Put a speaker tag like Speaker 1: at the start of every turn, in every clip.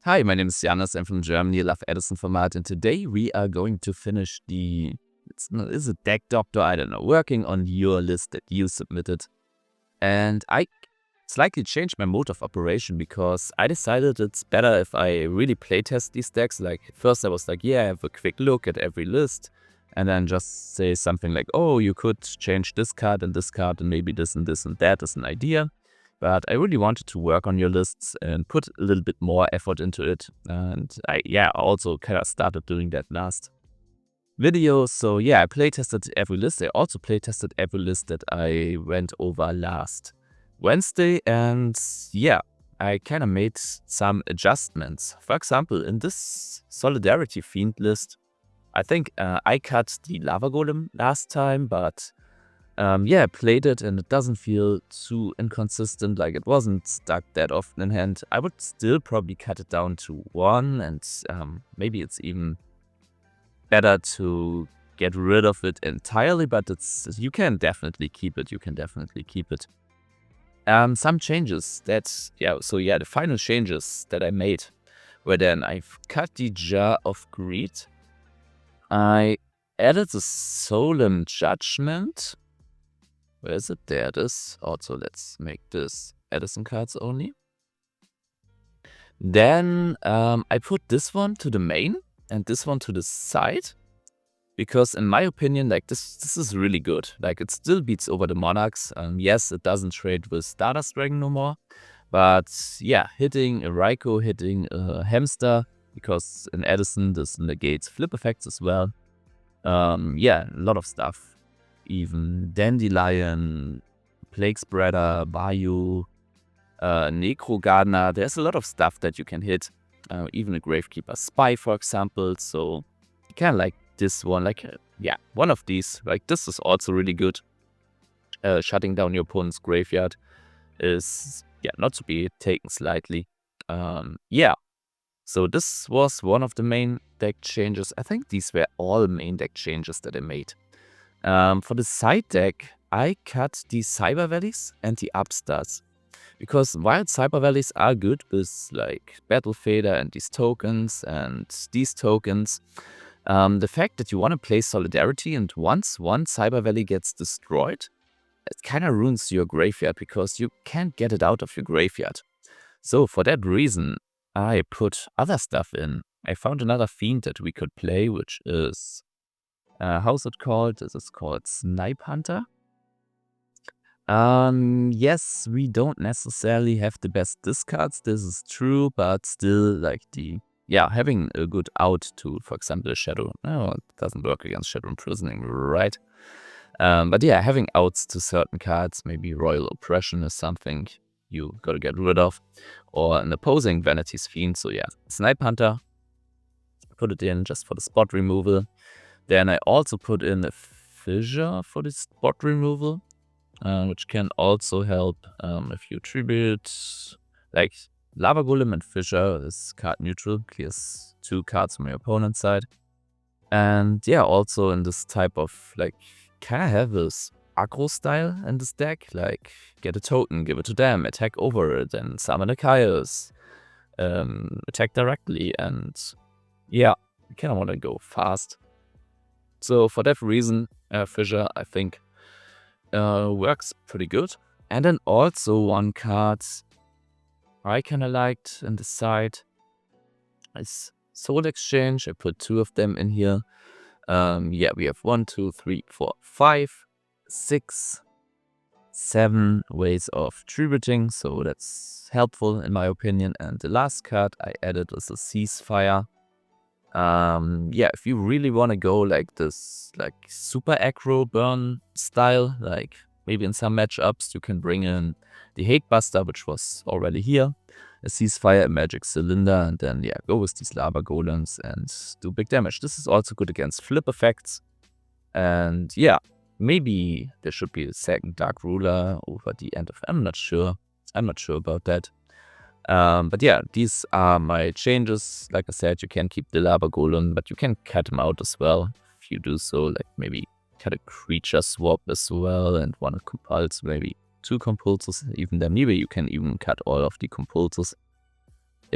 Speaker 1: Hi, my name is Janis. I'm from Germany. I love Edison Format, and today we are going to finish is it deck doctor? I don't know. Working on your list that you submitted, and I slightly changed my mode of operation because I decided it's better if I really playtest these decks. Like first, I was like, yeah, I have a quick look at every list, and then just say something like, oh, you could change this card, and maybe this and this and that as an idea. But I really wanted to work on your lists and put a little bit more effort into it. And I also kind of started doing that last video. So yeah, I playtested every list. I also playtested every list that I went over last Wednesday. And yeah, I kind of made some adjustments. For example, in this Solidarity Fiend list, I think I cut the Lava Golem last time, but I played it and it doesn't feel too inconsistent, like it wasn't stuck that often in hand. I would still probably cut it down to 1, and maybe it's even better to get rid of it entirely, but you can definitely keep it. Some changes the final changes that I made were then I've cut the Jar of Greed. I added the Solemn Judgment. Where is it? There it is. Also, let's make this Edison cards only. Then I put this one to the main and this one to the side. Because in my opinion, like this is really good. Like it still beats over the Monarchs. Yes, it doesn't trade with Stardust Dragon no more. But yeah, hitting a Ryko, hitting a Hamster, because in Edison this negates flip effects as well. A lot of stuff. Even Dandelion, Plague Spreader, Bayou, Necro Gardener. There's a lot of stuff that you can hit. Even a Gravekeeper Spy, for example. So you can like this one, one of these. Like this is also really good. Shutting down your opponent's graveyard is not to be taken slightly. So this was one of the main deck changes. I think these were all main deck changes that I made. For the side deck, I cut the Cyber Valleys and the Upstarts. Because while Cyber Valleys are good with like Battle Fader and these tokens, the fact that you want to play Solidarity and once one Cyber Valley gets destroyed, it kind of ruins your graveyard because you can't get it out of your graveyard. So for that reason, I put other stuff in. I found another Fiend that we could play, which is... how's it called? This is called Snipe Hunter. Yes, we don't necessarily have the best discards, this is true, but still, like having a good out to, for example, Shadow. No, it doesn't work against Shadow Imprisoning, right? But yeah, having outs to certain cards, maybe Royal Oppression is something you gotta get rid of, or an opposing Vanity's Fiend. So yeah, Snipe Hunter, put it in just for the spot removal. Then I also put in a Fissure for the spot removal, which can also help if you tribute, like Lava Golem and Fissure is card neutral, clears 2 cards from your opponent's side. And yeah, also in this type of, like, kind of have this aggro style in this deck, like get a token, give it to them, attack over it, and summon a Caius, attack directly, and yeah, you kind of want to go fast. So for that reason, Fissure, I think, works pretty good. And then also one card I kind of liked in the side is Soul Exchange. I put 2 of them in here. We have 1, 2, 3, 4, 5, 6, 7 ways of tributing. So that's helpful in my opinion. And the last card I added is a Ceasefire. If you really want to go like this, like super aggro burn style, like maybe in some matchups you can bring in the Hate Buster, which was already here, a Ceasefire, a Magic Cylinder, and then go with these Lava Golems and do big damage. This is also good against flip effects, and maybe there should be a second Dark Ruler over the end of. I'm not sure about that. But yeah, these are my changes. Like I said, you can keep the Lava Golem, but you can cut them out as well if you do so. Like maybe cut a creature swap as well and one compulse, maybe 2 compulses. Even then, maybe you can even cut all of the compulses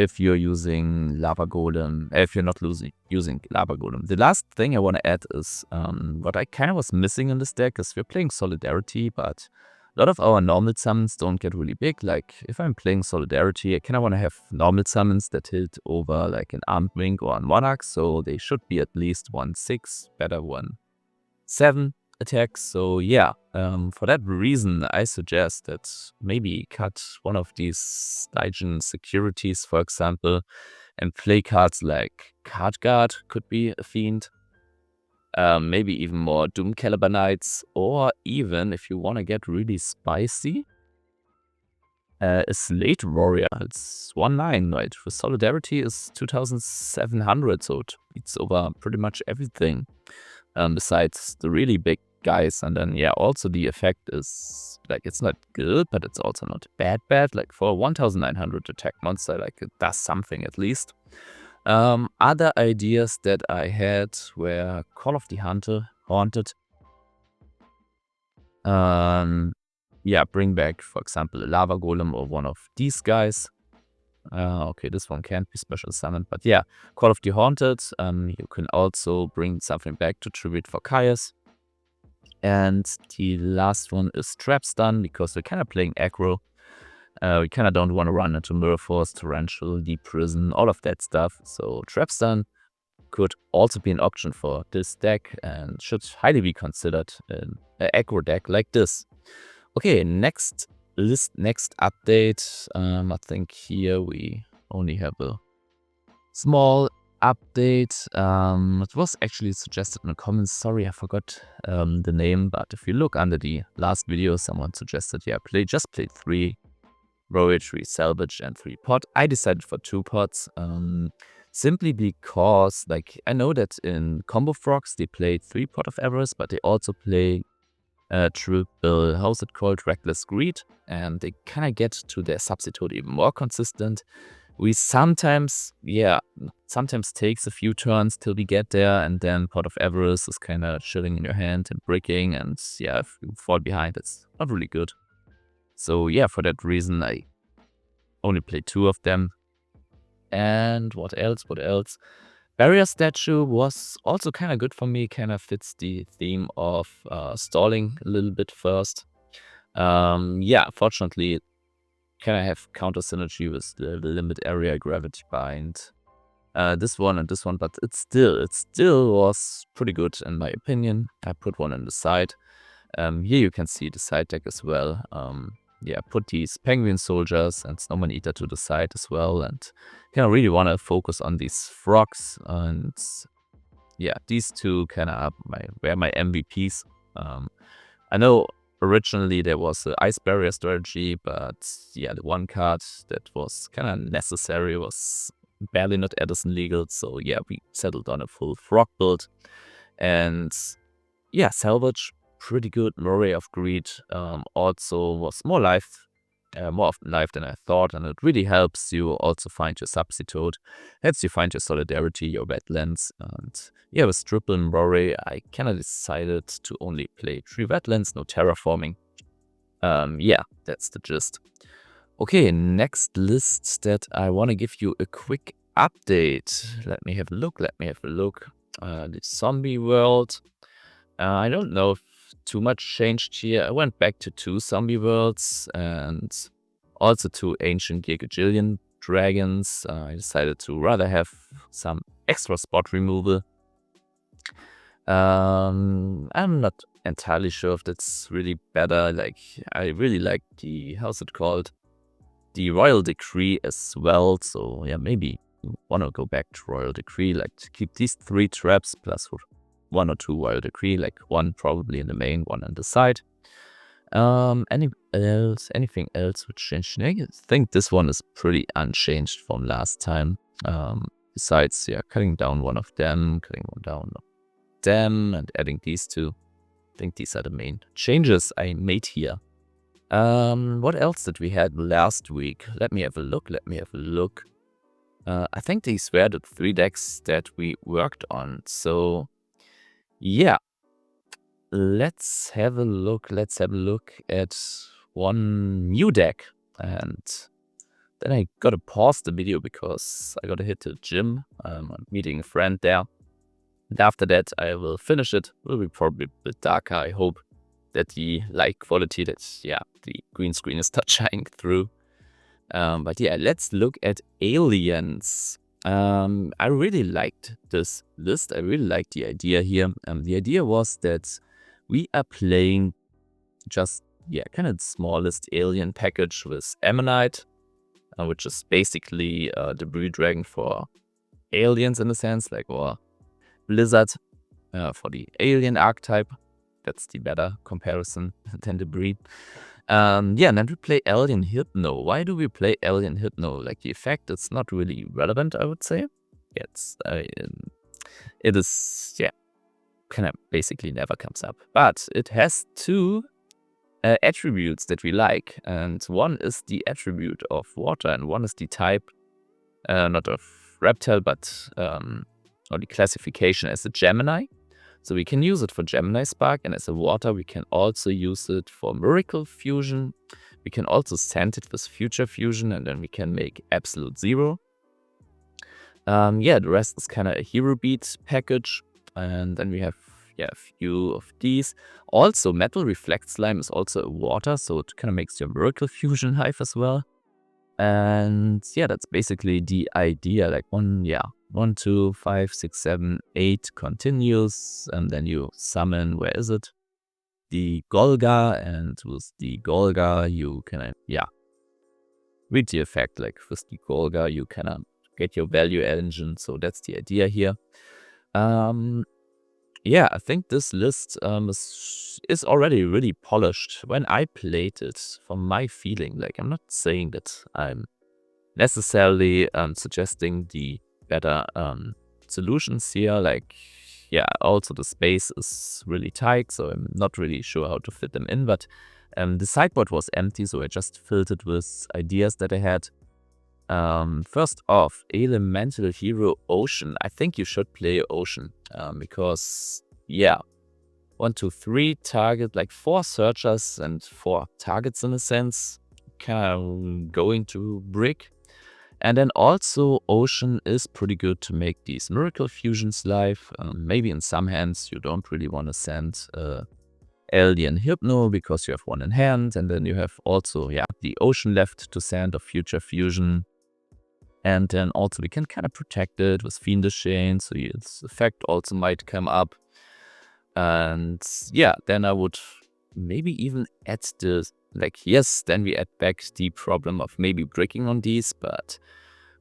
Speaker 1: if you're using Lava Golem, if you're not using Lava Golem. The last thing I want to add is what I kind of was missing in this deck is we're playing Solidarity, but a lot of our normal summons don't get really big. Like if I'm playing Solidarity, I kind of want to have normal summons that hit over like an Armed Wing or a Monarch, so they should be at least 1/6, better 1/7 attacks. So yeah, for that reason, I suggest that maybe cut one of these Legion securities, for example, and play cards like Card Guard could be a Fiend. Maybe even more Doom Caliber Knights, or even if you want to get really spicy, a Slate Warrior. It's 1/9, right? For Solidarity is 2,700, so it's over pretty much everything. Besides the really big guys, and then yeah, also the effect is like it's not good, but it's also not bad. Like for a 1,900 attack monster, like it does something at least. Other ideas that I had were Call of the Haunted. Yeah, bring back, for example, a Lava Golem or one of these guys. Okay, this one can't be special summoned, but yeah, Call of the Haunted. You can also bring something back to tribute for Caius. And the last one is Trap Stun, because we're kind of playing aggro. We kind of don't want to run into Mirror Force, Torrential, Deep Prison, all of that stuff. So Trap Stun could also be an option for this deck and should highly be considered in an aggro deck like this. Okay, next update. I think here we only have a small update. It was actually suggested in the comments. Sorry, I forgot the name, but if you look under the last video, someone suggested, yeah, just play 3 Royal, 3 Salvage, and 3 Pot. I decided for 2 pots, simply because, like, I know that in Combo Frogs they play 3 Pot of Avarice, but they also play triple, how's it called, Reckless Greed, and they kind of get to their substitute even more consistent. We sometimes takes a few turns till we get there, and then Pot of Avarice is kind of chilling in your hand and bricking, and yeah, if you fall behind, it's not really good. So yeah, for that reason, I only play 2 of them. And what else? Barrier Statue was also kind of good for me, kind of fits the theme of stalling a little bit first. Yeah, fortunately, kind of have counter synergy with the limit area, Gravity Bind, this one and this one, but it still was pretty good in my opinion. I put one on the side. Here you can see the side deck as well. Yeah, put these Penguin Soldiers and Snowman Eater to the side as well, and kind of really want to focus on these frogs, and yeah, these two kind of were my MVPs. I know originally there was the Ice Barrier strategy, but yeah, the one card that was kind of necessary was barely not Edison legal, so yeah, we settled on a full frog build. And yeah, Salvage, pretty good. Murray of Greed also was more often live than I thought, and it really helps you also find your substitute, helps you find your Solidarity, your Wetlands, and yeah, with triple Murray, I kind of decided to only play 3 Wetlands, no terraforming. Yeah, that's the gist. Okay, next list that I want to give you a quick update. Let me have a look. The Zombie World. I don't know if too much changed here. I went back to 2 Zombie Worlds and also 2 Ancient Gigajillion Dragons. I decided to rather have some extra spot removal. I'm not entirely sure if that's really better. Like, I really like the, how's it called? The Royal Decree as well. So yeah, maybe you want to go back to Royal Decree, like to keep these 3 traps plus 1 or 2 Royal Decree, like 1 probably in the main, 1 on the side. Anything else which changed? I think this one is pretty unchanged from last time. Besides, yeah, cutting down one of them, and adding these 2. I think these are the main changes I made here. What else did we had last week? Let me have a look. I think these were the 3 decks that we worked on. So yeah, let's have a look at one new deck. And Then I gotta pause the video because I gotta hit the gym. I'm meeting a friend there. And after that, I will finish it. Will be probably a bit darker. I hope that the light quality, the green screen is not shining through. But yeah, let's look at aliens. I really liked this list. I really liked the idea here. The idea was that we are playing just, kind of the smallest alien package with Ammonite, which is basically the Blue Dragon for aliens in a sense, like, or Blizzard for the alien archetype. That's the better comparison than the breed. And then we play Alien Hypno. Why do we play Alien Hypno? Like, the effect is not really relevant, I would say. It is, kind of basically never comes up. But it has two attributes that we like. And one is the attribute of water, and one is the type, not of reptile, but or the classification as a Gemini. So we can use it for Gemini Spark, and as a water, we can also use it for Miracle Fusion. We can also send it with Future Fusion, and then we can make Absolute Zero. The rest is kind of a Hero Beat package, and then we have a few of these. Also, Metal Reflect Slime is also a water, so it kind of makes your Miracle Fusion hive as well. And that's basically the idea. Like 1, 2, 5, 6, 7, 8 continues, and then you summon, where is it? The Golga, and with the Golga, you can, read the effect. Like with the Golga, you can get your value engine, so that's the idea here. I think this list is already really polished. When I played it, from my feeling, like, I'm not saying that I'm necessarily suggesting the better solutions here. Like, also the space is really tight, so I'm not really sure how to fit them in. But the sideboard was empty, so I just filled it with ideas that I had. First off, Elemental Hero Ocean. I think you should play Ocean because 1, 2, 3 target, like 4 searchers and 4 targets in a sense, kind of going to brick. And then also Ocean is pretty good to make these Miracle Fusions live. Maybe in some hands you don't really want to send Alien Hypno because you have one in hand, and then you have also the Ocean left to send of Future Fusion. And then also we can kind of protect it with Fiendish Chain, so its effect also might come up. And then I would maybe even add this, then we add back the problem of maybe bricking on these, but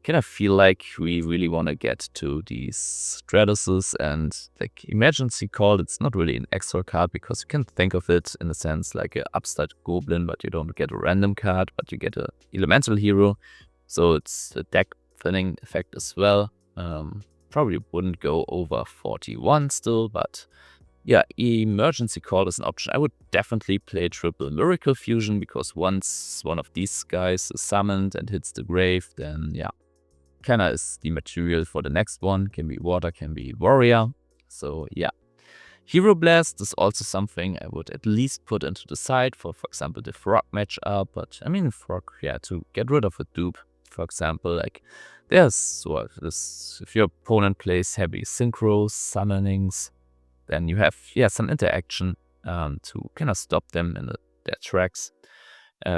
Speaker 1: kind of feel like we really want to get to these Stratuses, and like Emergency Call, it's not really an extra card because you can think of it in a sense like an upstart Goblin, but you don't get a random card, but you get an Elemental Hero. So it's a deck thinning effect as well. Probably wouldn't go over 41 still, but Emergency Call is an option. I would definitely play triple Miracle Fusion, because once one of these guys is summoned and hits the grave, then kinda is the material for the next one. Can be water, can be warrior. So Hero Blast is also something I would at least put into the side for example, the Frog matchup. But I mean, Frog, to get rid of a dupe, for example, like there's this, if your opponent plays heavy Synchro Summonings, then you have some interaction to kind of stop them in their tracks.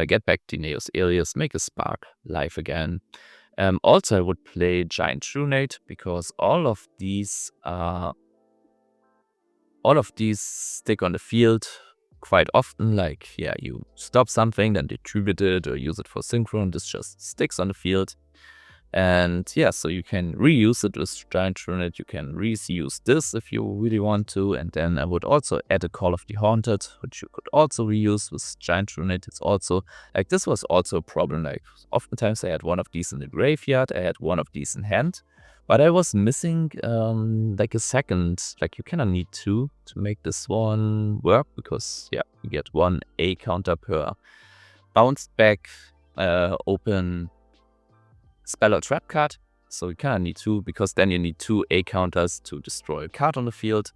Speaker 1: Get back the Neos Alias, make a Spark live again. Also, I would play Giant Trunate, because all of these stick on the field quite often. Like, you stop something, then distribute it or use it for synchro, and this just sticks on the field. And so you can reuse it with Giant Trunate. You can reuse this if you really want to. And then I would also add a Call of the Haunted, which you could also reuse with Giant Trunate. It's also, like, this was also a problem. Like, oftentimes I had one of these in the graveyard, I had one of these in hand, but I was missing like a second. Like, you kind of need two to make this one work, because you get one A counter per bounced back open spell or trap card. So you kind of need two, because then you need 2 A counters to destroy a card on the field.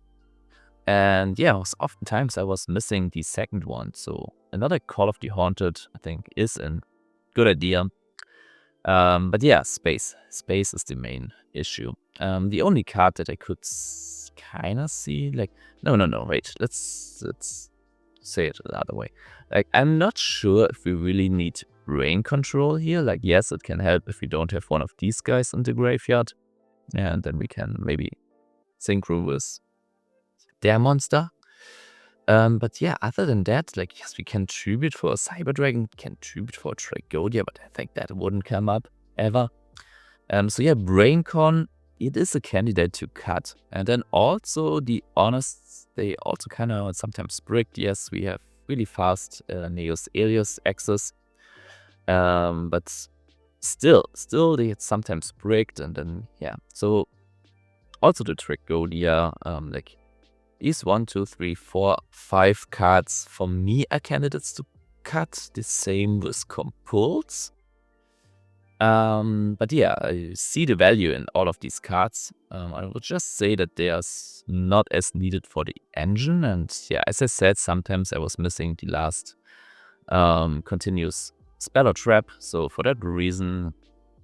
Speaker 1: And oftentimes I was missing the second one. So another Call of the Haunted, I think, is a good idea. But yeah, space. Space is the main issue. The only card that I could kind of see, like, no, wait. Let's say it the other way. Like, I'm not sure if we really need brain control here. Like, yes, it can help if we don't have one of these guys in the graveyard. And then we can maybe synchro with their monster. But yeah, other than that, like, yes, we can tribute for a Cyber Dragon, can tribute for a Tragodia, but I think that wouldn't come up ever. So yeah, Braincon, it is a candidate to cut. And then also the Honest, they also kind of sometimes bricked. Yes, we have really fast Neos Alias access. But still they sometimes bricked, and then yeah. So also the Tragodia, like, these 1, 2, 3, 4, 5 cards for me are candidates to cut. The same with Compulse. But yeah, I see the value in all of these cards. I would just say that they are not as needed for the engine. And yeah, as I said, sometimes I was missing the last continuous spell or trap. So for that reason,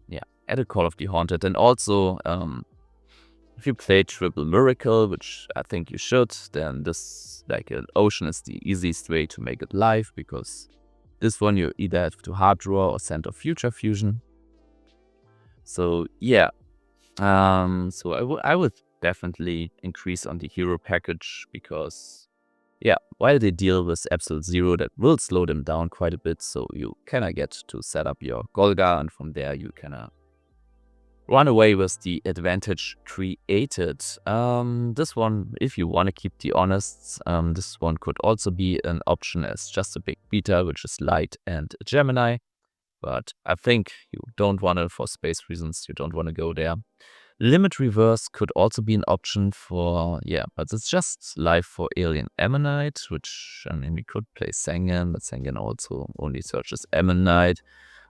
Speaker 1: yeah, added Call of the Haunted. And also, if you play Triple Miracle, which I think you should, then this, like, an Ocean is the easiest way to make it live, because this one you either have to hard draw or send off Future Fusion. So yeah, so I would definitely increase on the hero package, because yeah, while they deal with Absolute Zero, that will slow them down quite a bit, so you kinda get to set up your Golga, and from there you kinda run away with the advantage created. This one, if you want to keep the Honest, this one could also be an option as just a big beta, which is Light and Gemini. But I think you don't want to, for space reasons, you don't want to go there. Limit Reverse could also be an option for, yeah, but it's just live for Alien Ammonite, which, I mean, we could play Sengen, but Sengen also only searches Ammonite.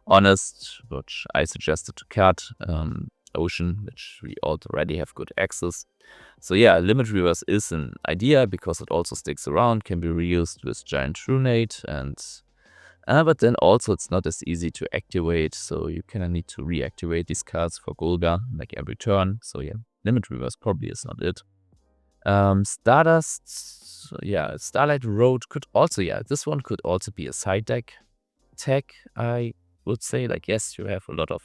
Speaker 1: Honest, which I suggested to cut. Ocean, which we already have good access. So yeah, Limit Reverse is an idea, because it also sticks around, can be reused with Giant Trunate, and but then also it's not as easy to activate, so you kind of need to reactivate these cards for Golga, like every turn. So yeah, Limit Reverse probably is not it. Stardust, yeah, Starlight Road could also, yeah, this one could also be a side deck tech, I would say. Like, yes, you have a lot of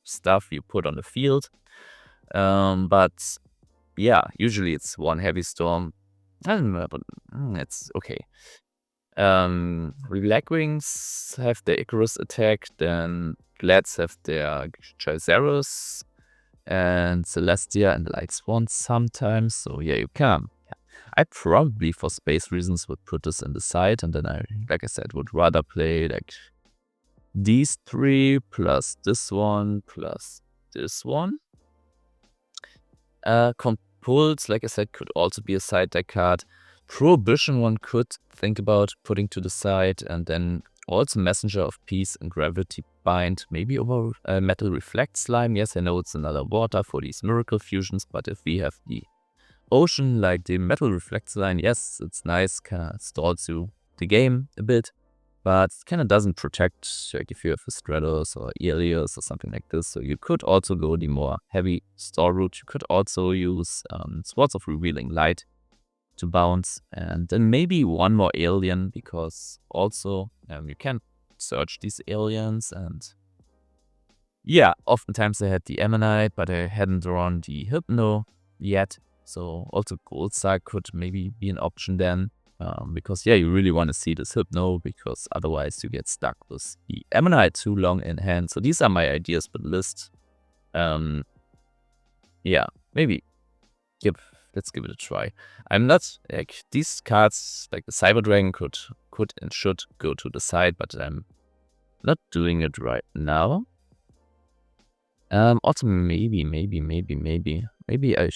Speaker 1: stuff you put on the field, but yeah, usually it's one Heavy Storm. I don't know, but it's okay. Black Wings have their Icarus attack, then Glads have their Chrysaorus, and Celestia and Lightsworn sometimes. So yeah, you can. Yeah. I probably, for space reasons, would put this in the side, and then I, like I said, would rather play like these 3 plus this one plus this one. Compulse, like I said, could also be a side deck card. Prohibition one could think about putting to the side, and then also Messenger of Peace and Gravity Bind, maybe over Metal Reflect Slime. Yes, I know it's another water for these Miracle Fusions, but if we have the Ocean, like the Metal Reflect Slime, yes, it's nice, kind of stalls you the game a bit, but it kind of doesn't protect, like if you have a Stratos or Elios or something like this. So you could also go the more heavy store route. You could also use Swords of Revealing Light to bounce, and then maybe one more alien, because also you can search these aliens, and yeah, oftentimes I had the Ammonite, but I hadn't drawn the Hypno yet. So also Goldstar could maybe be an option then, because yeah, you really want to see this Hypno, because otherwise you get stuck with the Ammonite too long in hand. So these are my ideas for the list. Yeah, maybe let's give it a try. I'm not, like, these cards, like the Cyber Dragon could and should go to the side, but I'm not doing it right now. Also maybe I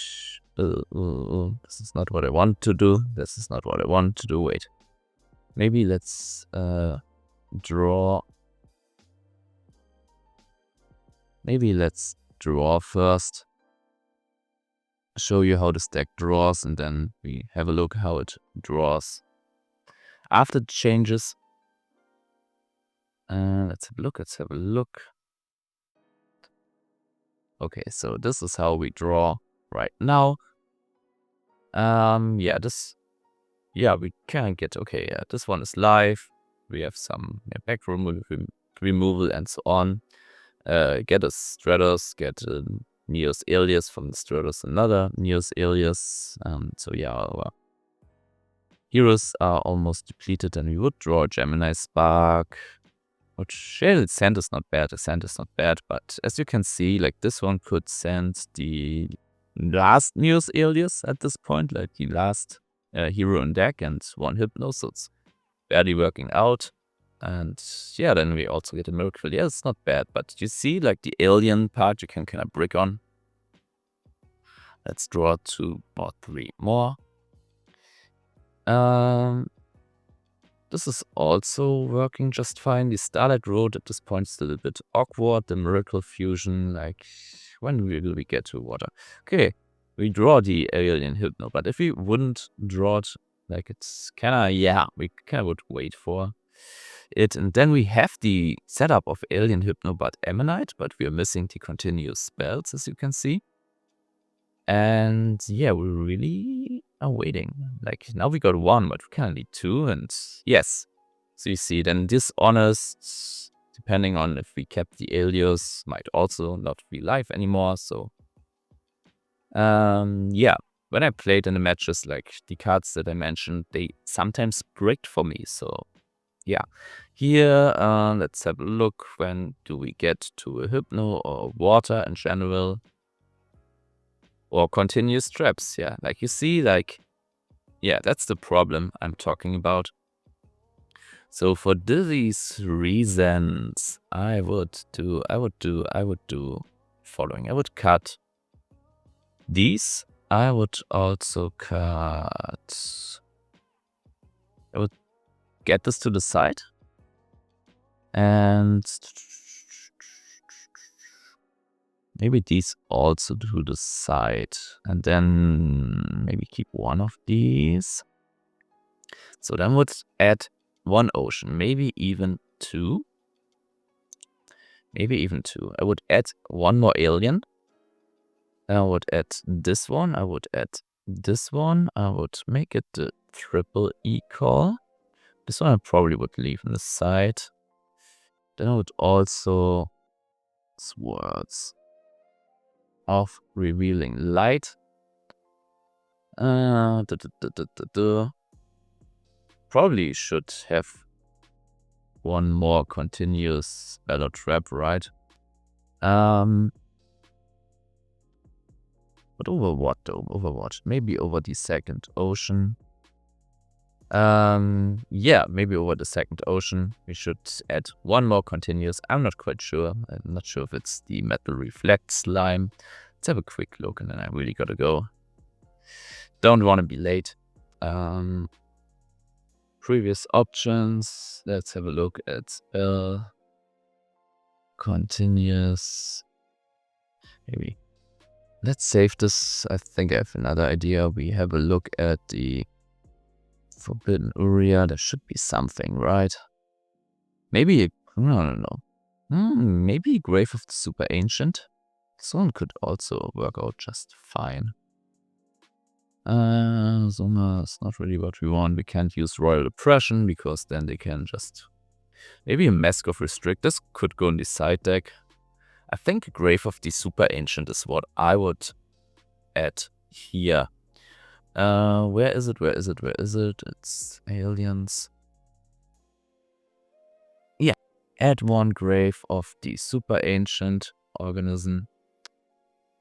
Speaker 1: this is not what I want to do. Wait. Maybe let's draw. Maybe let's draw first. Show you how this deck draws, and then we have a look how it draws after the changes. Let's have a look. Okay, so this is how we draw right now. Yeah, we can get, okay, yeah, this one is live. We have some back removal and so on. Get a Stratos, get a Neos alias from the Stratos, another Neos alias. So yeah, our heroes are almost depleted, and we would draw a Gemini Spark. Which Shaded Sand is not bad, the sand is not bad, but as you can see, like this one could send the last Neos alias at this point, like the last hero in deck and one Hypno, so it's barely working out. And yeah, then we also get a Miracle. Yeah, it's not bad, but you see, like the alien part, you can kind of brick on. Let's draw 2 or 3 more. This is also working just fine. The Starlight Road at this point is still a bit awkward. The Miracle Fusion, like, when will we get to water? Okay, we draw the alien Hypno, but if we wouldn't draw it, like, it's kinda, yeah, we kinda would wait for it. And then we have the setup of alien Hypno but Ammonite, but we are missing the continuous spells, as you can see. And yeah, we really are waiting. Like, now we got 1, but we kind of need 2, and yes. So you see, then Dishonest, depending on if we kept the alias, might also not be live anymore, so... yeah, when I played in the matches, like, the cards that I mentioned, they sometimes bricked for me, so... yeah. Here, let's have a look. When do we get to a Hypno or water in general? Or continuous traps, yeah. Like you see, like, yeah, that's the problem I'm talking about. So for these reasons, I would do following. I would cut these. I would also cut... I would get this to the side. And... maybe these also to the side. And then maybe keep one of these. So then would add 1 ocean, maybe even 2. Maybe even 2. I would add 1 more alien. I would add this one. I would add this one. I would make it the triple E call. This one I probably would leave on the side. Then I would also Swords of Revealing Light. Probably should have 1 more continuous spell or trap, right? But over what though? Over what? Maybe over the second ocean. Yeah, maybe over the second ocean. We should add 1 more continuous. I'm not quite sure. I'm not sure if it's the Metal Reflect Slime. Let's have a quick look, and then I really gotta go. Don't want to be late. Previous options. Let's have a look at spell. Continuous. Maybe. Let's save this. I think I have another idea. We have a look at the Forbidden Uria. There should be something, right? Maybe, I don't know. Maybe Grave of the Super Ancient. This one could also work out just fine. Zona is not really what we want. We can't use Royal Oppression because then they can just... maybe a Mask of Restrict. This could go in the side deck. I think Grave of the Super Ancient is what I would add here. Where is it? Where is it? Where is it? It's aliens. Yeah. Add 1 Grave of the Super Ancient organism.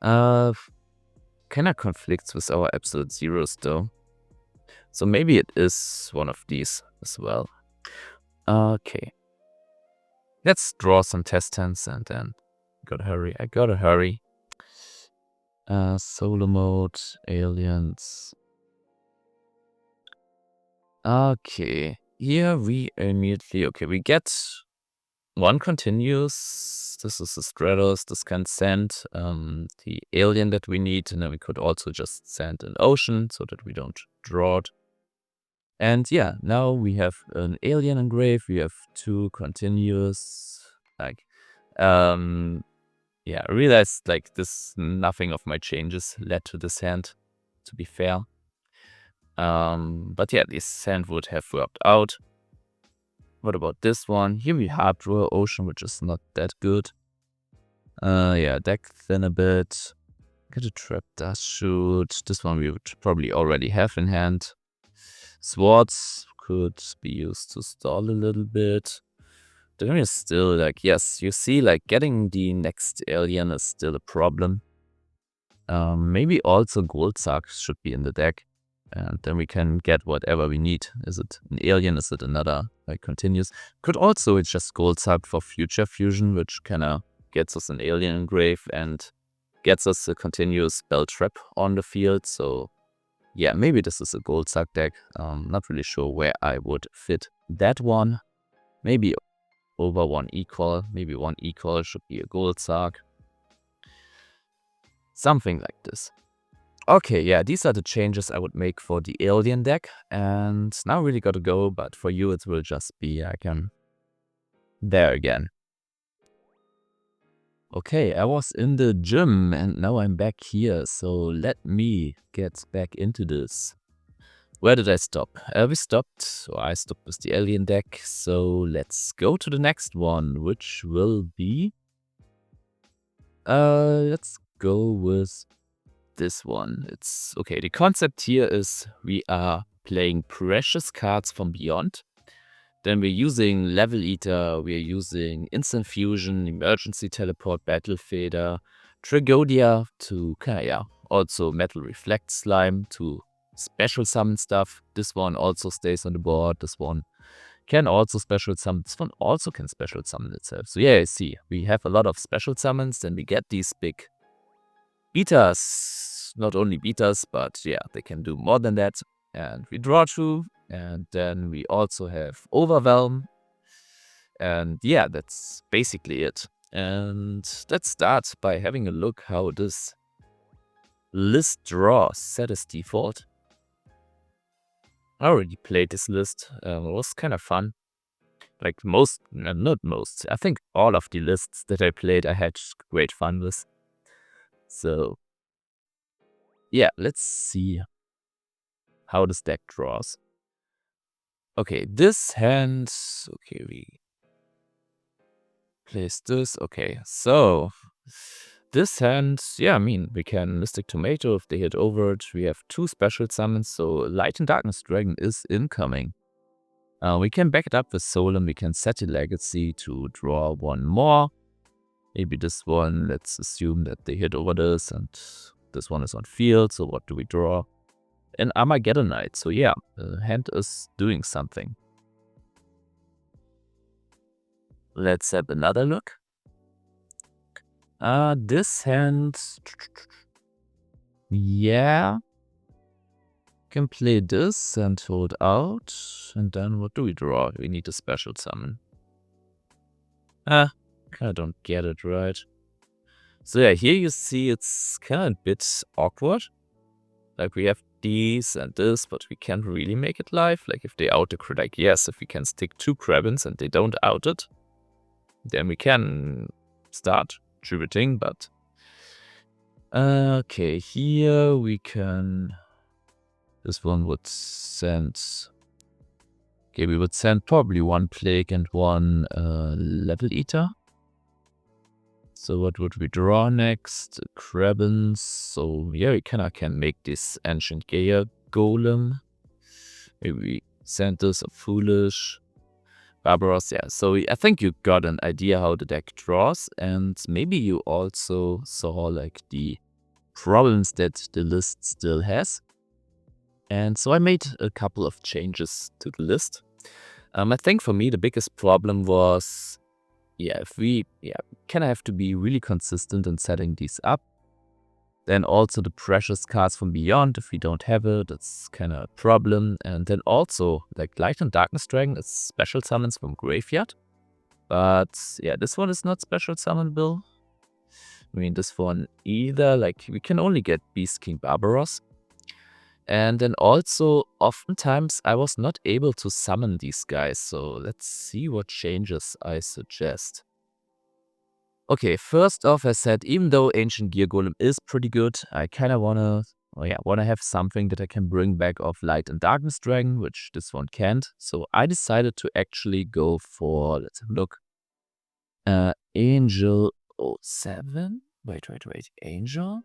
Speaker 1: Kinda conflicts with our Absolute Zeros though. So maybe it is one of these as well. Okay. Let's draw some test hands and then gotta hurry. I gotta hurry. Solo mode, aliens. Okay. Here we immediately, okay, we get 1 continuous. This is a Stratos. This can send the alien that we need, and then we could also just send an ocean so that we don't draw it. And yeah, now we have an alien engraved. We have 2 continuous, like, yeah, Yeah, I realized like nothing of my changes led to this hand, to be fair. But yeah, this hand would have worked out. What about this one? Here we have Draw Ocean, which is not that good. Yeah, deck thin a bit. Get a Trap Dust Shoot. This one we would probably already have in hand. Swords could be used to stall a little bit. There is still like, yes, you see like getting the next alien is still a problem. Maybe also Gold Sacks should be in the deck. And then we can get whatever we need. Is it an alien? Is it another like continuous? Could also it's just Gold Sack for future fusion, which kinda gets us an alien engrave and gets us a continuous spell trap on the field. So yeah, maybe this is a Gold Sack deck. Not really sure where I would fit that one. Maybe over 1 equal. Maybe 1 equal should be a Gold Sack. Something like this. Okay, yeah, these are the changes I would make for the alien deck. And now really gotta go, but for you it will just be I can there again. Okay, I was in the gym and now I'm back here, so let me get back into this. Where did I stop? I stopped with the alien deck, so let's go to the next one, which will be... let's go with this one. It's okay, the concept here is we are playing precious cards from beyond. Then we're using Level Eater, we're using Instant Fusion, Emergency Teleport, Battle Fader, Tragodia to, yeah, also Metal Reflect Slime to special summon stuff. This one also stays on the board. This one can also special summon. This one also can special summon itself. So yeah, you see, we have a lot of special summons. Then we get these big beaters. Not only beaters, but yeah, they can do more than that. And we draw 2. And then we also have Overwhelm. And yeah, that's basically it. And let's start by having a look how this list draws set as default. I already played this list. It was kind of fun. Like not most. I think all of the lists that I played I had great fun with. So yeah, let's see how this deck draws. Okay, this hand... Okay, we place this. Okay, so this hand, yeah, I mean, we can Mystic Tomato if they hit over it. We have 2 special summons, so Light and Darkness Dragon is incoming. We can back it up with Solemn. We can set a Legacy to draw 1 more. Maybe this one, let's assume that they hit over this, and this one is on field, so what do we draw? An Armageddonite. So yeah, the hand is doing something. Let's have another look. This hand... Yeah. Can play this and hold out. And then what do we draw? We need a special summon. I don't get it right. So yeah, here you see it's kind of a bit awkward. Like we have these and this, but we can't really make it live. Like if they out the crit, like yes, if we can stick 2 Krabins and they don't out it, then we can start tributing, but... Okay, here we can... This one would send... Okay, we would send probably 1 Plague and 1 Level Eater. So what would we draw next? Krabins. So yeah, we kinda can make this Ancient Gaia Golem. Maybe we send this a Foolish. Barbaros, yeah. So I think you got an idea how the deck draws, and maybe you also saw like the problems that the list still has. And so I made a couple of changes to the list. I think for me the biggest problem was, yeah, if we kind of have to be really consistent in setting these up. Then also the precious cards from beyond, if we don't have it, that's kind of a problem. And then also, like Light and Darkness Dragon is special summons from Graveyard. But yeah, this one is not special summonable. I mean, this one either, like we can only get Beast King Barbaros. And then also, oftentimes I was not able to summon these guys. So let's see what changes I suggest. Okay, first off, I said, even though Ancient Gear Golem is pretty good, I kind of wanna have something that I can bring back of Light and Darkness Dragon, which this one can't. So I decided to actually go for, let's have a look, Angel 07. Wait. Angel?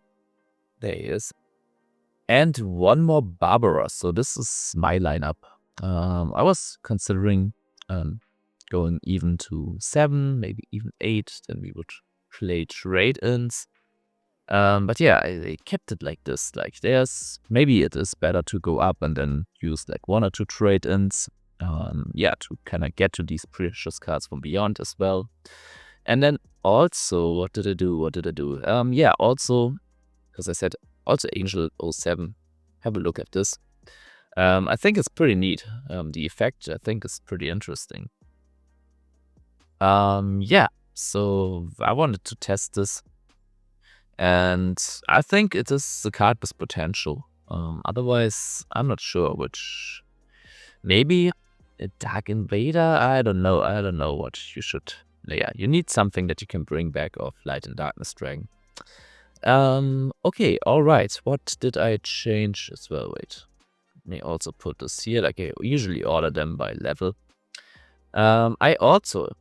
Speaker 1: There he is. And one more Barbaros. So this is my lineup. I was considering going even to 7, maybe even 8. Then we would play trade-ins. But yeah, I kept it like this. Like maybe it is better to go up and then use like 1 or 2 trade-ins. To kind of get to these precious cards from beyond as well. And then also, what did I do? Also, because I said also Angel 07. Have a look at this. I think it's pretty neat. The effect, I think, is pretty interesting. So I wanted to test this. And I think it is a card with potential. Otherwise, I'm not sure which. Maybe a Dark Invader? I don't know. What you should. Yeah, you need something that you can bring back of Light and Darkness Dragon. Okay, alright. What did I change as well? Wait. Let me also put this here. Like I usually order them by level. I also,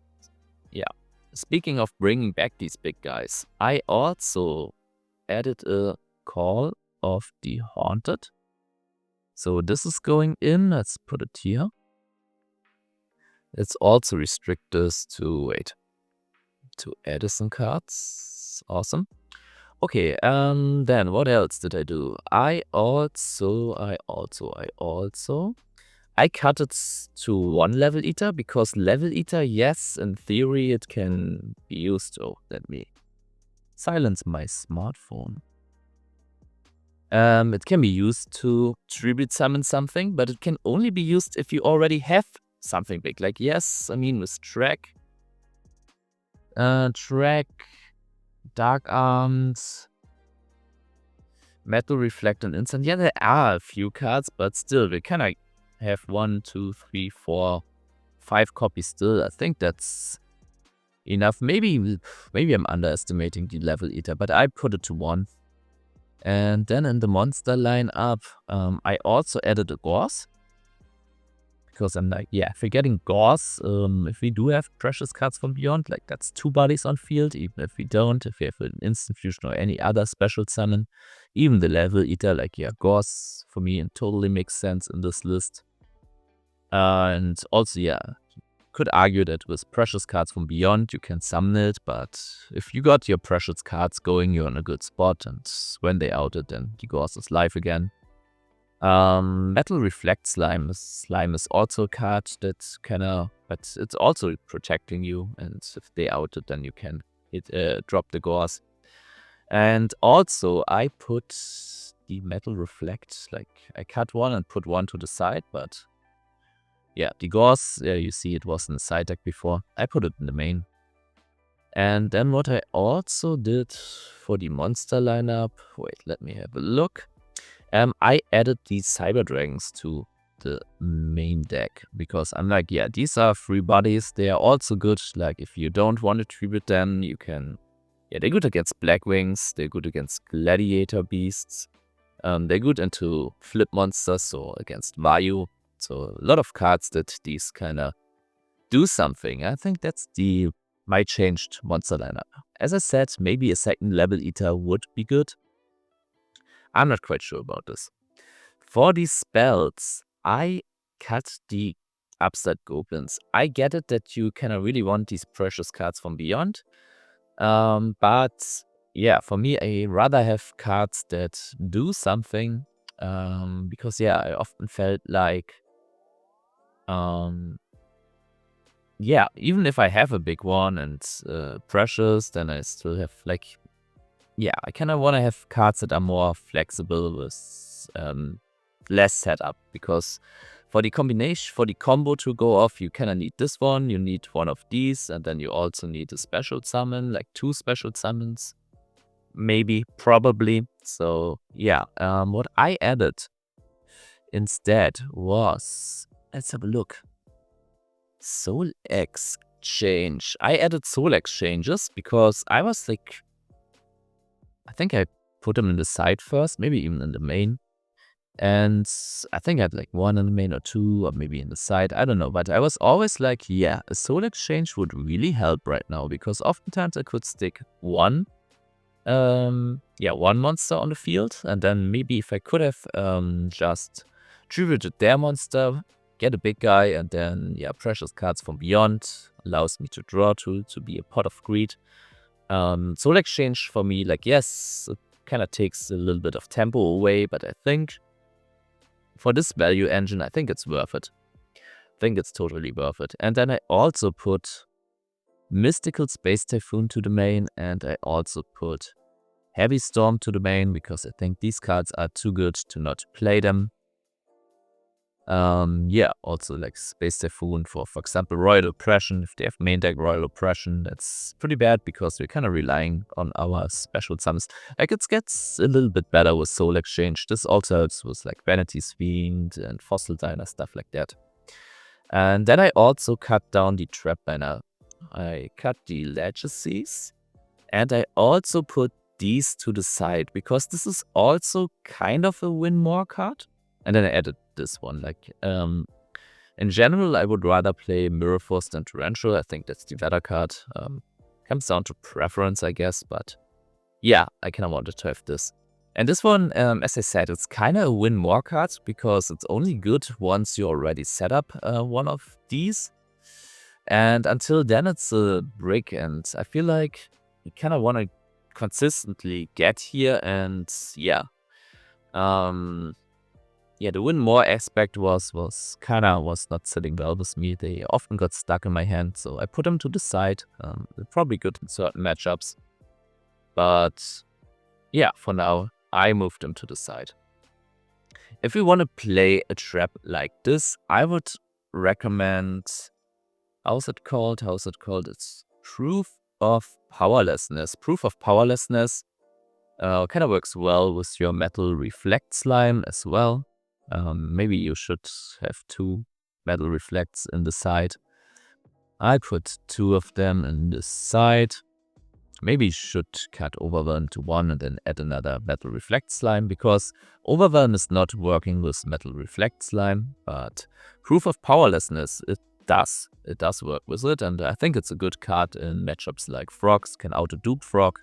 Speaker 1: speaking of bringing back these big guys, I also added a Call of the Haunted. So this is going in. Let's put it here. Let's also restrict this to Edison cards. Awesome. Okay, then what else did I do? I cut it to 1 Level Eater, because Level Eater, yes, in theory it can be used. Oh, let me silence my smartphone. It can be used to tribute summon something, but it can only be used if you already have something big. Like, yes, I mean with Track, Dark Arms, Metal Reflect and Instant. Yeah, there are a few cards, but still, we kind of have 1, 2, 3, 4, 5 copies still. I think that's enough. Maybe I'm underestimating the Level Eater, but I put it to 1. And then in the monster lineup, I also added a Gauss. Because I'm like, if we're getting Gauss, if we do have precious cards from beyond, like that's 2 bodies on field. Even if we don't, if we have an instant fusion or any other special summon, even the Level Eater, like Gauss for me totally makes sense in this list. And also, could argue that with precious cards from beyond, you can summon it, but if you got your precious cards going, you're in a good spot, and when they outed, then the Gauss is live again. Metal Reflect Slime is also a card that but it's also protecting you, and if they outed, then you can drop the Gauss. And also, I put the Metal Reflect, like I cut 1 and put 1 to the side, but the Gauss, you see it was in the side deck before. I put it in the main. And then what I also did for the monster lineup, wait, let me have a look. I added these Cyber Dragons to the main deck, because I'm like, these are 3 bodies. They are also good. Like, if you don't want to tribute them, you can. They're good against Blackwings. They're good against Gladiator Beasts. They're good into flip monsters, so against Vayu. So a lot of cards that these kind of do something. I think that's my changed monster lineup. As I said, maybe a 2nd Level Eater would be good. I'm not quite sure about this. For these spells, I cut the Upstart Goblins. I get it that you kind of really want these precious cards from beyond. But for me, I rather have cards that do something. Because I often felt like, even if I have a big one and precious, then I still have like. I kind of want to have cards that are more flexible with less setup, because for the combo to go off, you kind of need this one, you need 1 of these, and then you also need a special summon, like 2 special summons, maybe, probably. So what I added instead was, let's have a look, Soul X change. I added soul exchanges because I was like, I think I put them in the side first, maybe even in the main. And I think I had like one in the main or two, or maybe in the side, I don't know. But I was always like, yeah, a soul exchange would really help right now, because oftentimes I could stick one monster on the field, and then maybe if I could have just tributed their monster, get a big guy, and then precious cards from beyond allows me to draw to be a pot of greed. Soul exchange for me, like, yes, it kind of takes a little bit of tempo away, but I think for this value engine, I think it's worth it. I think it's totally worth it. And then I also put Mystical Space Typhoon to the main, and I also put Heavy Storm to the main, because I think these cards are too good to not play them. Also like Space Typhoon for example, Royal Oppression. If they have main deck Royal Oppression, that's pretty bad, because we're kind of relying on our special summons. Like, it gets a little bit better with Soul Exchange. This also helps with like Vanity's Fiend and Fossil Diner, stuff like that. And then I also cut down the Trap Banner. I cut the Legacies, and I also put these to the side, because this is also kind of a win more card. And then I added this one. Like, in general, I would rather play Mirror Force than Torrential. I think that's the better card. Comes down to preference, I guess. But yeah, I kind of wanted to have this. And this one, as I said, it's kind of a win more card, because it's only good once you already set up one of these. And until then, it's a brick. And I feel like you kind of want to consistently get here. And the win more aspect was not sitting well with me. They often got stuck in my hand, so I put them to the side. They're probably good in certain matchups, but yeah, for now I moved them to the side. If you want to play a trap like this, I would recommend, how's it called? It's Proof of Powerlessness. Proof of Powerlessness kind of works well with your Metal Reflect Slime as well. Maybe you should have 2 Metal Reflects in the side. I put 2 of them in the side. Maybe you should cut Overwhelm to 1 and then add another Metal Reflect Slime, because Overwhelm is not working with Metal Reflect Slime, but Proof of Powerlessness, it does work with it, and I think it's a good card in matchups like Frogs, can auto-dupe Frog.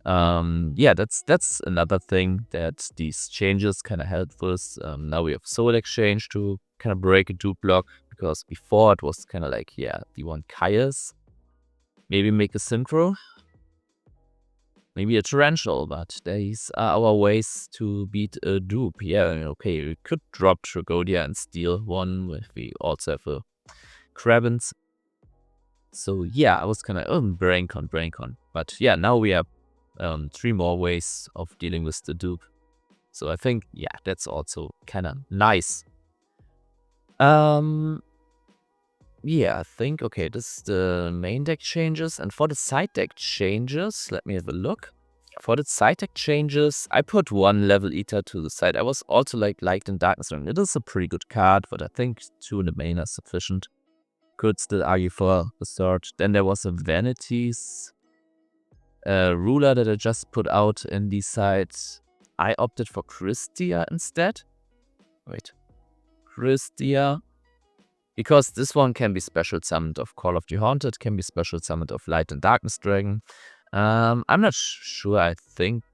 Speaker 1: That's another thing that these changes kind of help with. Now we have Soul Exchange to kind of break a dupe block, because before it was kind of like, do you want Caius? Maybe make a Synchro? Maybe a Torrential, but these are our ways to beat a dupe. Okay, we could drop Tragodia and steal one if we also have a Krabbins. So I was kind of BrainCon. But now we have 3 more ways of dealing with the dupe. So I think, that's also kind of nice. I think, okay, this is the main deck changes. And for the side deck changes, let me have a look. For the side deck changes, I put 1 Level Eater to the side. I was also like Light and Darkness Ring. It is a pretty good card, but I think 2 in the main are sufficient. Could still argue for the third. Then there was a Vanity's ruler that I just put out in the side. I opted for Christia instead. Christia. Because this one can be special summoned of Call of the Haunted, can be special summoned of Light and Darkness Dragon. I'm not sure. I think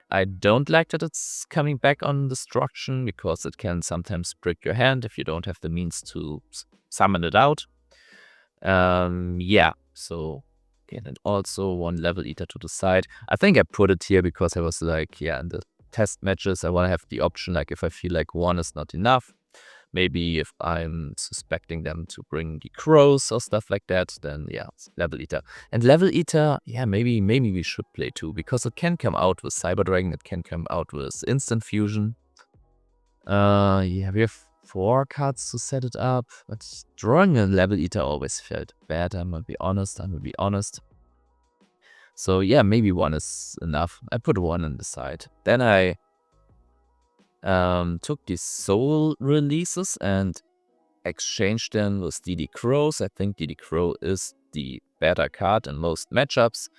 Speaker 1: I don't like that it's coming back on Destruction, because it can sometimes break your hand if you don't have the means to summon it out. So okay, and also 1 Level Eater to the side. I think I put it here because I was like, in the test matches, I want to have the option, like if I feel like 1 is not enough, maybe if I'm suspecting them to bring the crows or stuff like that, then Level Eater. And Level Eater, maybe we should play 2, because it can come out with Cyber Dragon, it can come out with Instant Fusion. We have 4 cards to set it up, but drawing a Level Eater always felt bad, I'm gonna be honest. So maybe 1 is enough. I put 1 on the side. Then I took the soul releases, and exchange then with DD Crows. I think DD Crow is the better card in most matchups.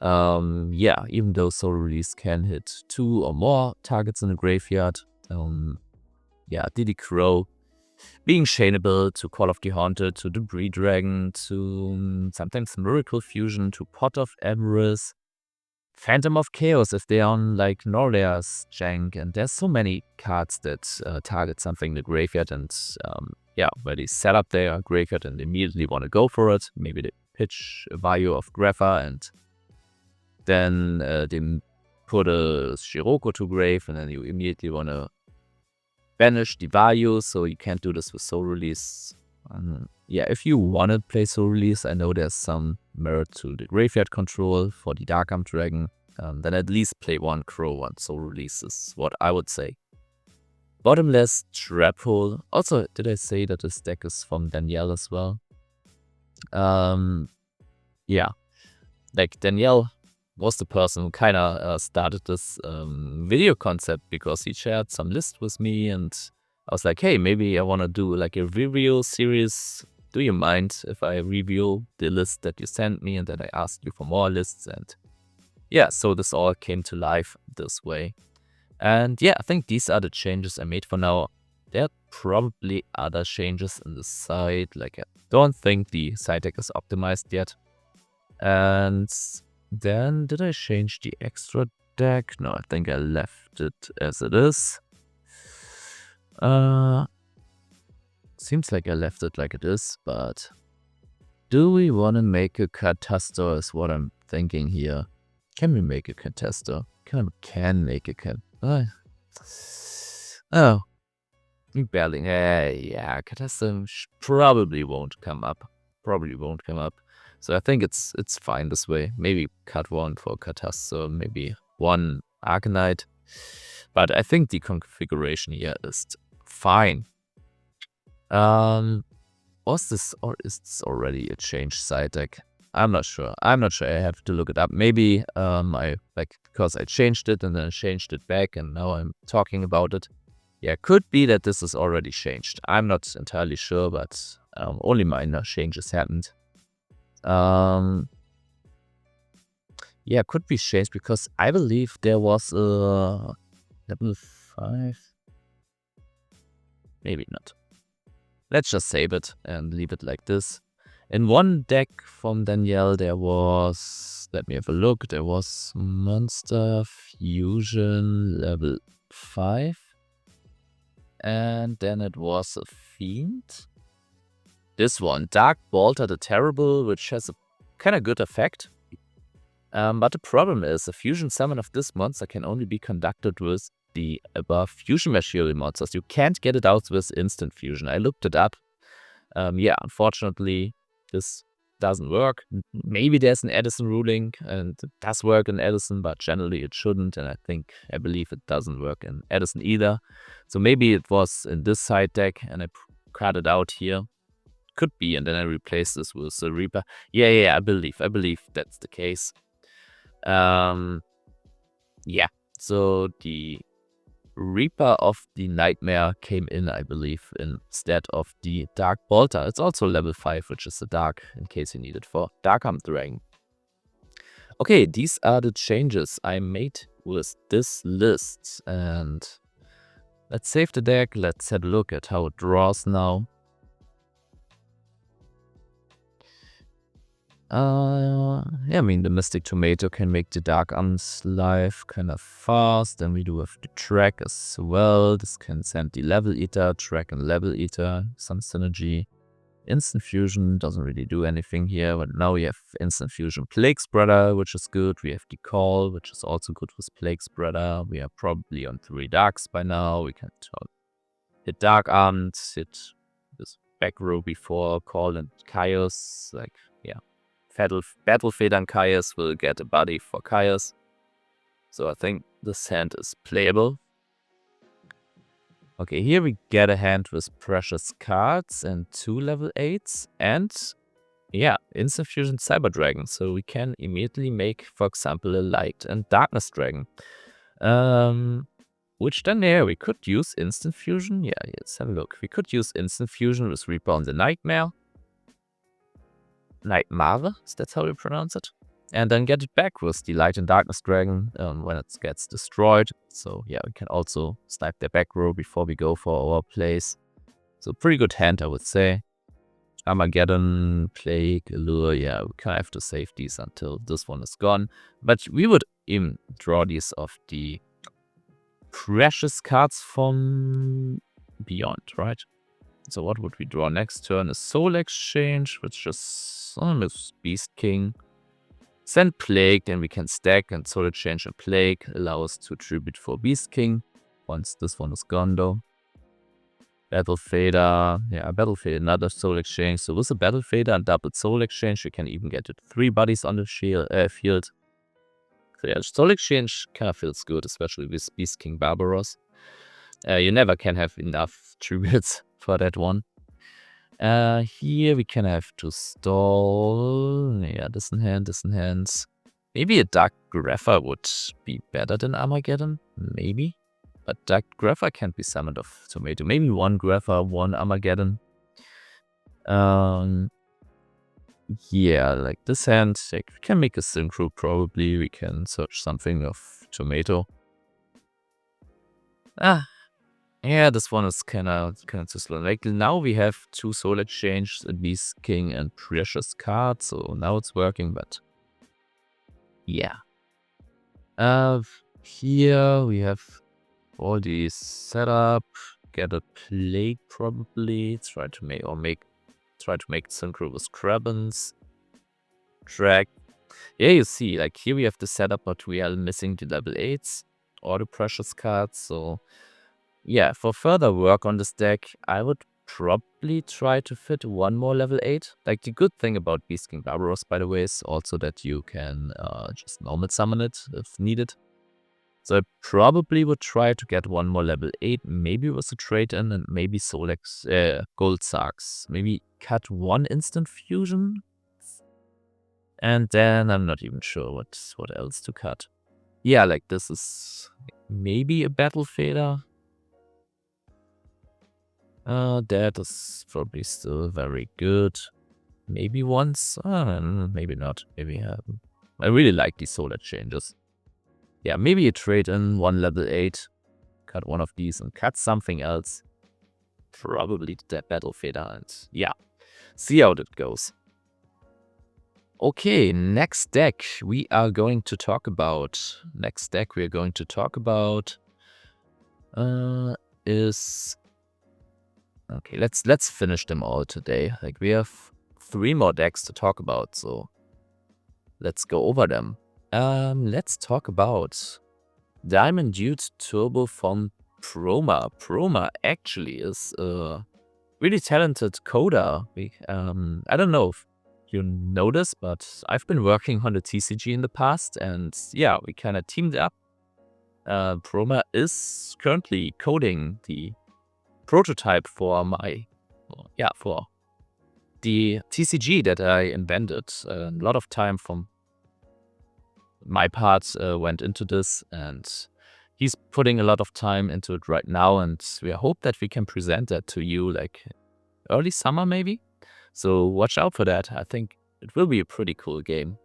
Speaker 1: Yeah, even though Soul Release can hit 2 or more targets in the graveyard. Yeah, DD Crow being chainable to Call of the Haunted, to Debris Dragon, to sometimes Miracle Fusion, to Pot of Avarice, Phantom of Chaos if they're on like Norlea's jank, and there's so many cards that target something in the graveyard, and yeah, where they set up their graveyard and immediately want to go for it. Maybe they pitch a value of Grapha and then they put a Shiroko to grave, and then you immediately want to banish the value, so you can't do this with Soul Release. Yeah, if you want to play Soul Release, I know there's some merit to the graveyard control for the Dark Arm Dragon. Then at least play 1 Crow, 1 Soul Release is what I would say. Bottomless Trap Hole. Also, did I say that this deck is from Danielle as well? Yeah, like Danielle was the person who kind of started this video concept, because he shared some list with me, and I was like, hey, maybe I want to do like a review series. Do you mind if I review the list that you sent me? And then I asked you for more lists, and yeah, so this all came to life this way. And yeah, I think these are the changes I made for now. There are probably other changes in the side, like I don't think the side deck is optimized yet. And then, did I change the extra deck? No, I think I left it as it is. Seems like I left it like it is, but do we want to make a Catastor is what I'm thinking here. Can we make a Catastor? Can make a cat. Oh. Barely. Yeah, Catastor probably won't come up. So I think it's fine this way. Maybe cut 1 for Catastor, maybe 1 Arcanite. But I think the configuration here is fine. Was this, or is this already a changed side deck? I'm not sure. I have to look it up. Maybe because I changed it and then I changed it back and now I'm talking about it. Yeah, could be that this is already changed. I'm not entirely sure, but only minor changes happened. Yeah, could be changed because I believe there was a level 5. Maybe not. Let's just save it and leave it like this. In one deck from Danielle, there was, let me have a look, there was Monster Fusion level 5. And then it was a Fiend. This one, Dark Bolter the Terrible, which has a kind of good effect. But the problem is, a fusion summon of this monster can only be conducted with the above fusion machinery monsters. You can't get it out with instant fusion. I looked it up. Yeah, unfortunately, this doesn't work. Maybe there's an Edison ruling, and it does work in Edison, but generally it shouldn't, and I believe it doesn't work in Edison either. So maybe it was in this side deck, and I cut it out here. Could be, and then I replaced this with the Reaper. Yeah, I believe that's the case. Yeah, so the Reaper of the Nightmare came in, I believe, instead of the Dark Bolter. It's also level 5, which is the Dark, in case you need it for Dark Arm Dragon. Okay, these are the changes I made with this list. And let's save the deck. Let's have a look at how it draws now. Yeah, I mean, the Mystic Tomato can make the Dark Arm's life kind of fast. Then we do have the Track as well. This can send the Level Eater, Track and Level Eater, some synergy. Instant Fusion doesn't really do anything here, but now we have Instant Fusion Plague Spreader, which is good. We have the Call, which is also good with Plague Spreader. We are probably on 3 Darks by now. We can hit Dark Armed, hit this back row before Call and Caius, like, yeah. Battlefield and Caius will get a body for Caius. So I think this hand is playable. Okay, here we get a hand with precious cards and 2 level 8s. And yeah, Instant Fusion Cyber Dragon. So we can immediately make, for example, a Light and Darkness Dragon. Which then, yeah, we could use Instant Fusion. Yeah, let's have a look. We could use Instant Fusion with Reborn the Nightmare. Nightmare, is that how you pronounce it? And then get it back with the Light and Darkness Dragon when it gets destroyed. So yeah, we can also snipe their back row before we go for our plays. So pretty good hand, I would say. Armageddon, Plague, Allure, yeah, we kind of have to save these until this one is gone. But we would even draw these off the precious cards from Beyond, right? So what would we draw next turn? A Soul Exchange, which is Beast King. Send Plague, then we can stack, and Soul Exchange and Plague allow us to tribute for Beast King once this one is gone though. Battle Fader, yeah, Battle Fader, another Soul Exchange. So with a Battle Fader and double Soul Exchange, you can even get it 3 bodies on the field. So yeah, Soul Exchange kind of feels good, especially with Beast King Barbaros. You never can have enough tributes for that one. Here we can have to stall. Yeah, this in hand. Maybe a Dark Grapher would be better than Armageddon. Maybe. But Dark Grapher can't be summoned off Tomato. Maybe 1 Grapher, 1 Armageddon. Yeah, like this hand. Like, we can make a Synchro probably. We can search something of Tomato. Yeah, this one is kind of too slow. Like now we have 2 Soul Exchange, a Beast King, and Precious card. So now it's working, but yeah. Here we have all these setup. Get a Plague probably. Try to make Synchro with Krabins. Drag. Yeah, you see, like here we have the setup, but we are missing the level 8s or the Precious cards. So yeah, for further work on this deck, I would probably try to fit 1 more level 8. Like the good thing about Beast King Barbaros, by the way, is also that you can just normal summon it if needed. So I probably would try to get 1 more level 8, maybe with a trade-in and maybe Gold Sarks. Maybe cut 1 Instant Fusion. And then I'm not even sure what else to cut. Yeah, like this is maybe a Battle Fader. That is probably still very good. Maybe once, maybe not. Maybe I really like these Solar changes. Yeah, maybe a trade in 1 level 8, cut 1 of these and cut something else. Probably that Battle Fader, and yeah, see how that goes. Okay, next deck we are going to talk about. Is okay. Let's finish them all today. Like we have 3 more decks to talk about, so let's go over them. Let's talk about Diamond Dude Turbo from Proma. Proma actually is a really talented coder. I don't know if you know this, but I've been working on the TCG in the past, and yeah, we kind of teamed up. Proma is currently coding the prototype for for the TCG that I invented. A lot of time from my part went into this, and he's putting a lot of time into it right now, and we hope that we can present that to you like early summer maybe. So watch out for that. I think it will be a pretty cool game.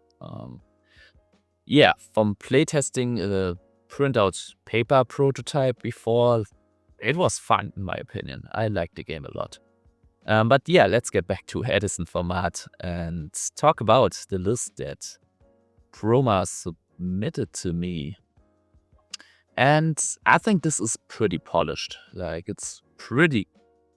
Speaker 1: Yeah, from playtesting the printout paper prototype before, it was fun in my opinion. I liked the game a lot. But yeah, let's get back to Edison Format and talk about the list that Proma submitted to me. And I think this is pretty polished. Like it's pretty,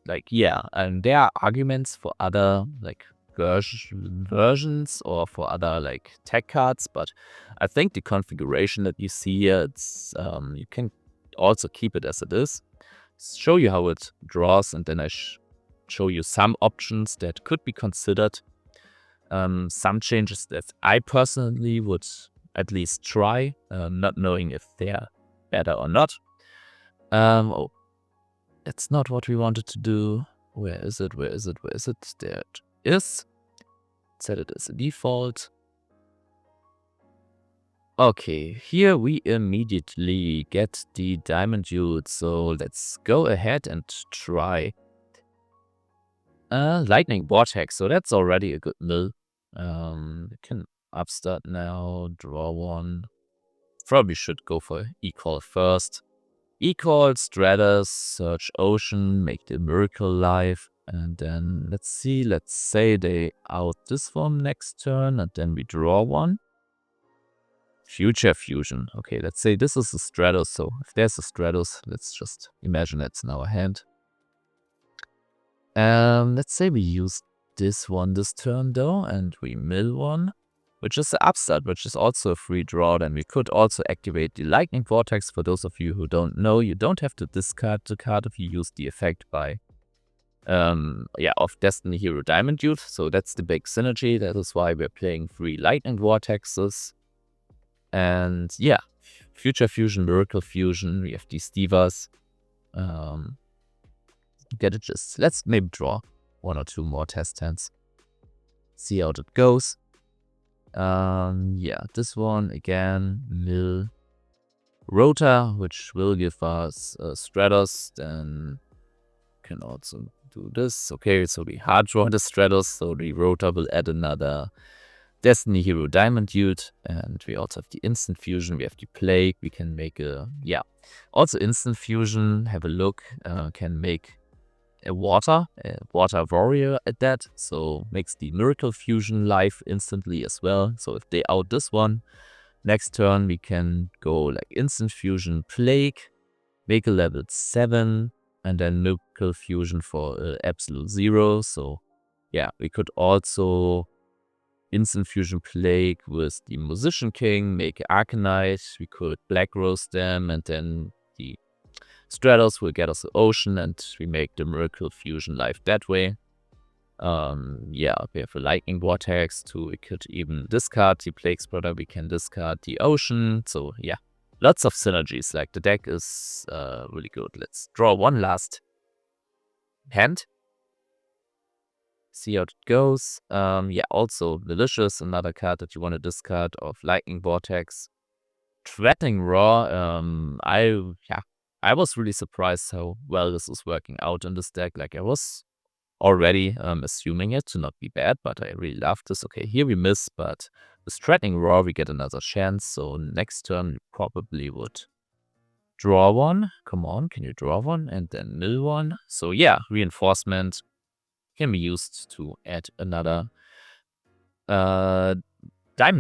Speaker 1: like yeah, and there are arguments for other like versions or for other like tech cards, but I think the configuration that you see here, it's you can also keep it as it is. Show you how it draws, and then I show you some options that could be considered. Some changes that I personally would at least try, not knowing if they're better or not. Oh, it's not what we wanted to do. Where is it? There it is. Set it as a default. Okay, here we immediately get the Diamond Duel, so let's go ahead and try Lightning Vortex, so that's already a good mill. We can upstart now, draw one. Probably should go for Equal first. Equal, Stratus, Search Ocean, make the Miracle live, and then let's see, let's say they out this one next turn, and then we draw one. Future Fusion. Okay, let's say this is a Stratus, so if there's a Stratus, let's just imagine it's in our hand. Let's say we use this one this turn though, and we mill one, which is the upstart, which is also a free draw. Then we could also activate the Lightning Vortex. For those of you who don't know, you don't have to discard the card if you use the effect by of Destiny Hero Diamond Duel. So that's the big synergy. That is why we're playing 3 Lightning Vortexes. And yeah, Future Fusion, Miracle Fusion, we have these divas. Get it just. Let's maybe draw 1 or 2 more test hands. See how it goes. Yeah, this one again, mill Rota, which will give us Stratos. Then can also do this. Okay, so we hard draw the Stratos, so the Rota will add another Destiny Hero Diamond Duel, and we also have the Instant Fusion, we have the Plague, we can make a, also Instant Fusion, have a look, can make a Water Warrior at that, so makes the Miracle Fusion live instantly as well. So if they out this one, next turn we can go like Instant Fusion Plague, make a level 7, and then Miracle Fusion for absolute 0. So yeah, we could also Instant Fusion Plague with the Musician King, make Arcanite, we could Black Rose them, and then the Stratos will get us the Ocean, and we make the Miracle Fusion live that way. Yeah, we have a Lightning Vortex too. We could even discard the Plague Spreader, we can discard the Ocean. So yeah, lots of synergies. Like the deck is really good. Let's draw one last hand. See how it goes. Yeah, also Malicious, another card that you want to discard of Lightning Vortex. Threatening Raw, I was really surprised how well this is working out in this deck. Like I was already assuming it to not be bad, but I really love this. Okay, here we miss, but with Threatening Raw we get another chance. So next turn we probably would draw one. Come on, can you draw one? And then mill one. So yeah, Reinforcement can be used to add another Diamond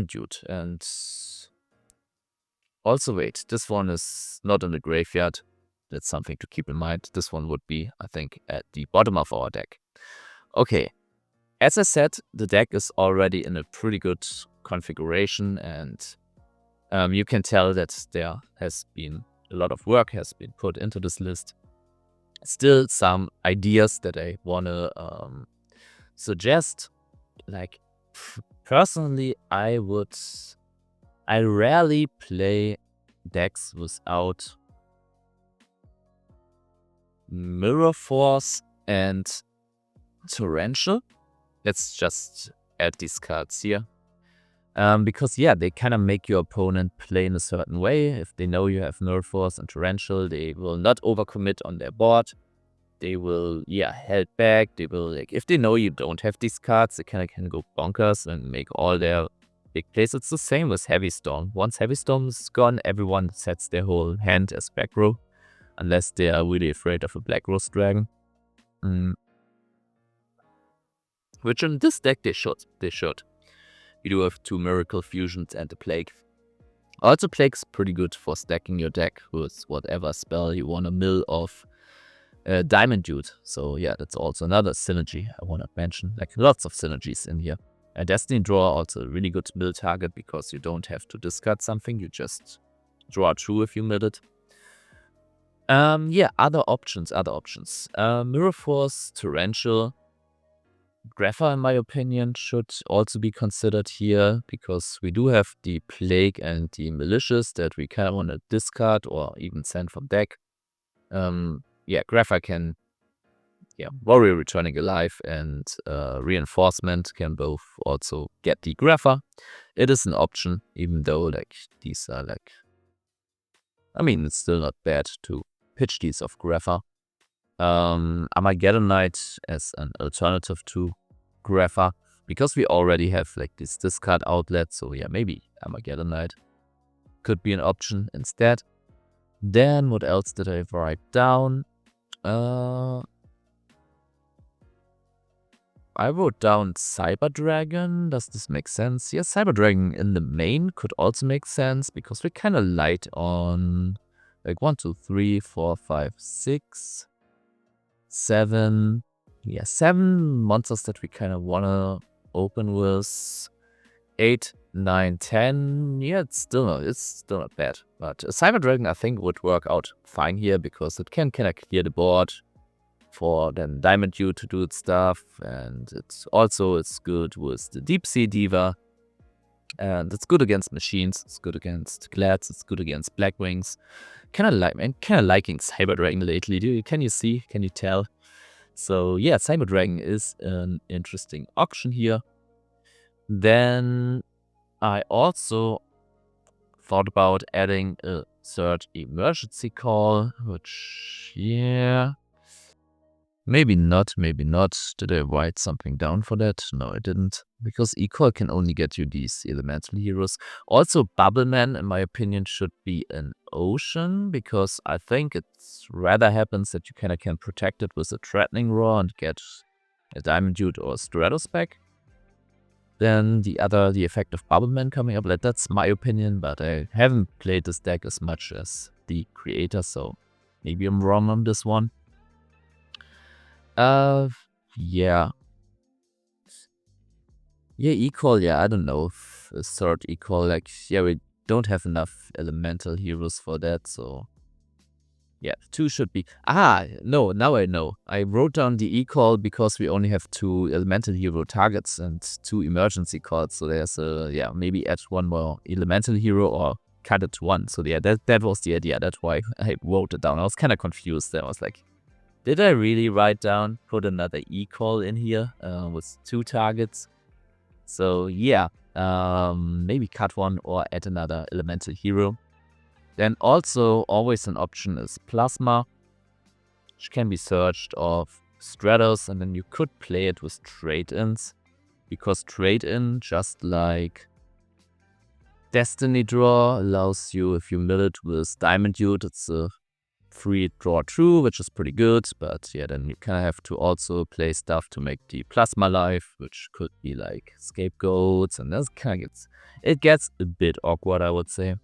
Speaker 1: Duel. And also wait, this one is not in the graveyard. That's something to keep in mind. This one would be, I think, at the bottom of our deck. Okay, as I said, the deck is already in a pretty good configuration, and you can tell that there has been a lot of work has been put into this list. Still some ideas that I want to suggest. Like, personally, I rarely play decks without Mirror Force and Torrential. Let's just add these cards here. Because yeah, they kind of make your opponent play in a certain way. If they know you have Mirror Force and Torrential, they will not overcommit on their board. They will, held back. They will, like, if they know you don't have these cards, they kind of can go bonkers and make all their big plays. It's the same with Heavy Storm. Once Heavy Storm is gone, everyone sets their whole hand as back row, unless they are really afraid of a Black Rose Dragon. Which in this deck they should. You do have 2 Miracle Fusions and a Plague. Also, Plague's pretty good for stacking your deck with whatever spell you want to mill of Diamond Duel. So yeah, that's also another synergy I want to mention. Like, lots of synergies in here. And Destiny Draw also a really good mill target because you don't have to discard something. You just draw 2 if you mill it. Yeah, other options. Mirror Force, Torrential, Grapha, in my opinion, should also be considered here, because we do have the Plague and the Malicious that we kind of want to discard or even send from deck. Yeah, Grapha can Warrior Returning Alive and Reinforcement can both also get the Grapher. It is an option, even though like these are like, I mean, it's still not bad to pitch these off Grapher. Armageddon Knight as an alternative to Grapher, because we already have like this discard outlet, so yeah, maybe Armageddon Knight could be an option instead. Then what else did I write down? I wrote down Cyber Dragon. Does this make sense? Yes, Cyber Dragon in the main could also make sense because we're kind of light on like 1, 2, 3, 4, 5, 6, 7. Yeah, 7 monsters that we kind of want to open with. 8, 9, 10. Yeah, it's still not bad. But Cyber Dragon, I think, would work out fine here because it can kind of clear the board for then Diamond U to do its stuff, and it's good with the Deep Sea Diva, and it's good against machines, it's good against Glads, it's good against Blackwings. Kind of liking Cyber Dragon lately. Can you tell? So yeah, Cyber Dragon is an interesting option here. Then I also thought about adding a third emergency call, which yeah. Maybe not. Did I write something down for that? No, I didn't. Because equal can only get you these elemental heroes. Also, Bubbleman, in my opinion, should be an ocean, because I think it rather happens that you kind of can protect it with a Threatening Roar and get a Diamond Dude or a Stratos back. Then the effect of Bubbleman coming up, that's my opinion, but I haven't played this deck as much as the creator, so maybe I'm wrong on this one. Yeah, equal, I don't know if a third equal, like, we don't have enough elemental heroes for that, so yeah, 2 should be, no, now I know. I wrote down the equal because we only have 2 elemental hero targets and 2 emergency calls, so there's maybe add 1 more elemental hero or cut it to 1, so yeah, that was the idea, that's why I wrote it down. I was kind of confused there, I was like, did I really write down, put another e-call in here with 2 targets? So yeah, maybe cut 1 or add another elemental hero. Then also always an option is Plasma, which can be searched off Stratos, and then you could play it with trade-ins, because trade-in, just like Destiny Draw, allows you, if you mill it with Diamond Dude, it's a free draw true, which is pretty good, but yeah, then you kind of have to also play stuff to make the Plasma life, which could be like scapegoats, and that's kind of gets a bit awkward, I would say.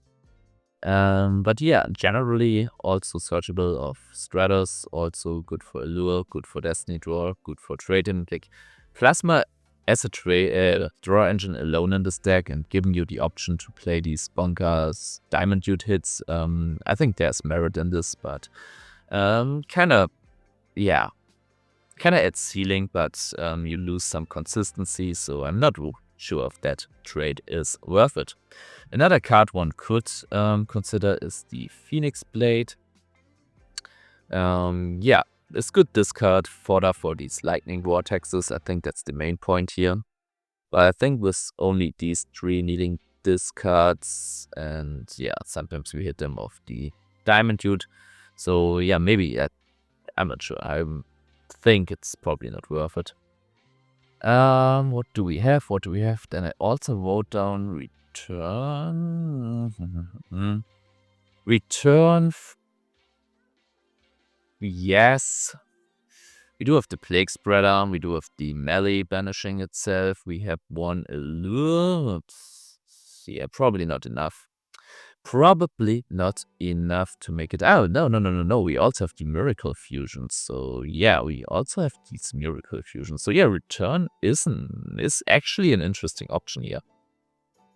Speaker 1: But yeah, generally also searchable of Stratos, also good for Allure, good for Destiny Draw, good for trade-in. Like Plasma as a draw engine alone in this deck, and giving you the option to play these bonkers Diamond Dude hits, I think there's merit in this, but kind of adds ceiling, but you lose some consistency, so I'm not sure if that trade is worth it. Another card one could consider is the Phoenix Blade. It's good discard fodder for these lightning vortexes. I think that's the main point here. But I think with only these 3 needing discards, and sometimes we hit them off the Diamond Dude. So yeah, maybe I'm not sure. I think it's probably not worth it. What do we have? Then I also wrote down return. Return. Yes. We do have the Plague Spreader, we do have the melee banishing itself, we have 1 allure. Yeah, probably not enough. Probably not enough to make it out. No. We also have the Miracle Fusions. So yeah, we also have these Miracle Fusions. So yeah, return is actually an interesting option here.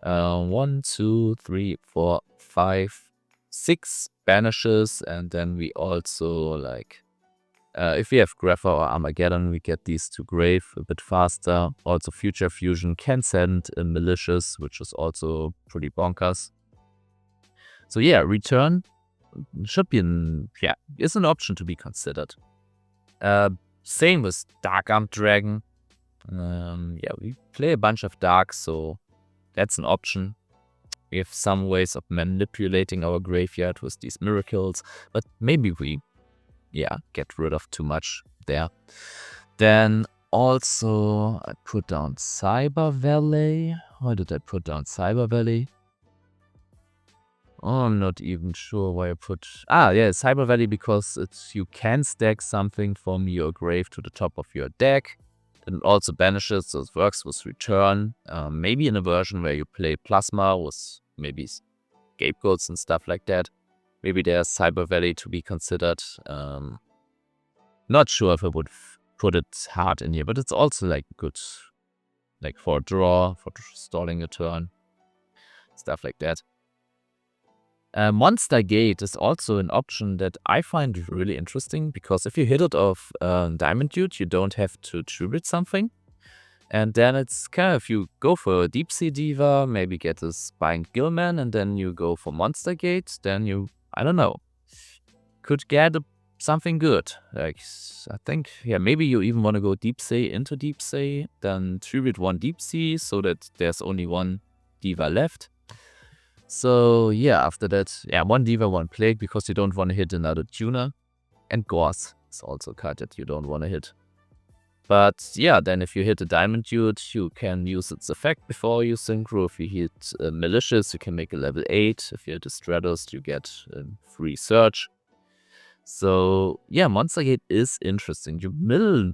Speaker 1: 1, 2, 3, 4, 5, 6 banishes, and then we also like if we have Grapher or Armageddon, we get these to grave a bit faster. Also, Future Fusion can send a Malicious, which is also pretty bonkers. So yeah, return should be is an option to be considered. Same with Dark Armed Dragon. Yeah, we play a bunch of darks, so that's an option. We have some ways of manipulating our graveyard with these miracles, but maybe we, get rid of too much there. Then also I put down Cyber Valley. Why did I put down Cyber Valley? Oh, I'm not even sure why I put... Cyber Valley, because you can stack something from your grave to the top of your deck. And it also banishes, so it works with return. Maybe in a version where you play Plasma with maybe scapegoats and stuff like that. Maybe there's Cyber Valley to be considered. Not sure if I would put it hard in here, but it's also like good, like for a draw, for stalling a turn, stuff like that. Monster Gate is also an option that I find really interesting, because if you hit it off Diamond Dude, you don't have to tribute something. And then it's kind of, you go for a Deep Sea Diva, maybe get a Spine Gillman, and then you go for Monster Gate, then you, I don't know, could get something good. Like, I think, maybe you even want to go Deep Sea into Deep Sea, then tribute one Deep Sea so that there's only one Diva left. So after that, one Diva, one Plague, because you don't want to hit another Tuner. And Gauze is also a card that you don't want to hit. But then if you hit a Diamond Dude, you can use its effect before you synchro. If you hit Malicious, you can make a level 8. If you hit a Stratos, you get free search. So Monster Gate is interesting. You mill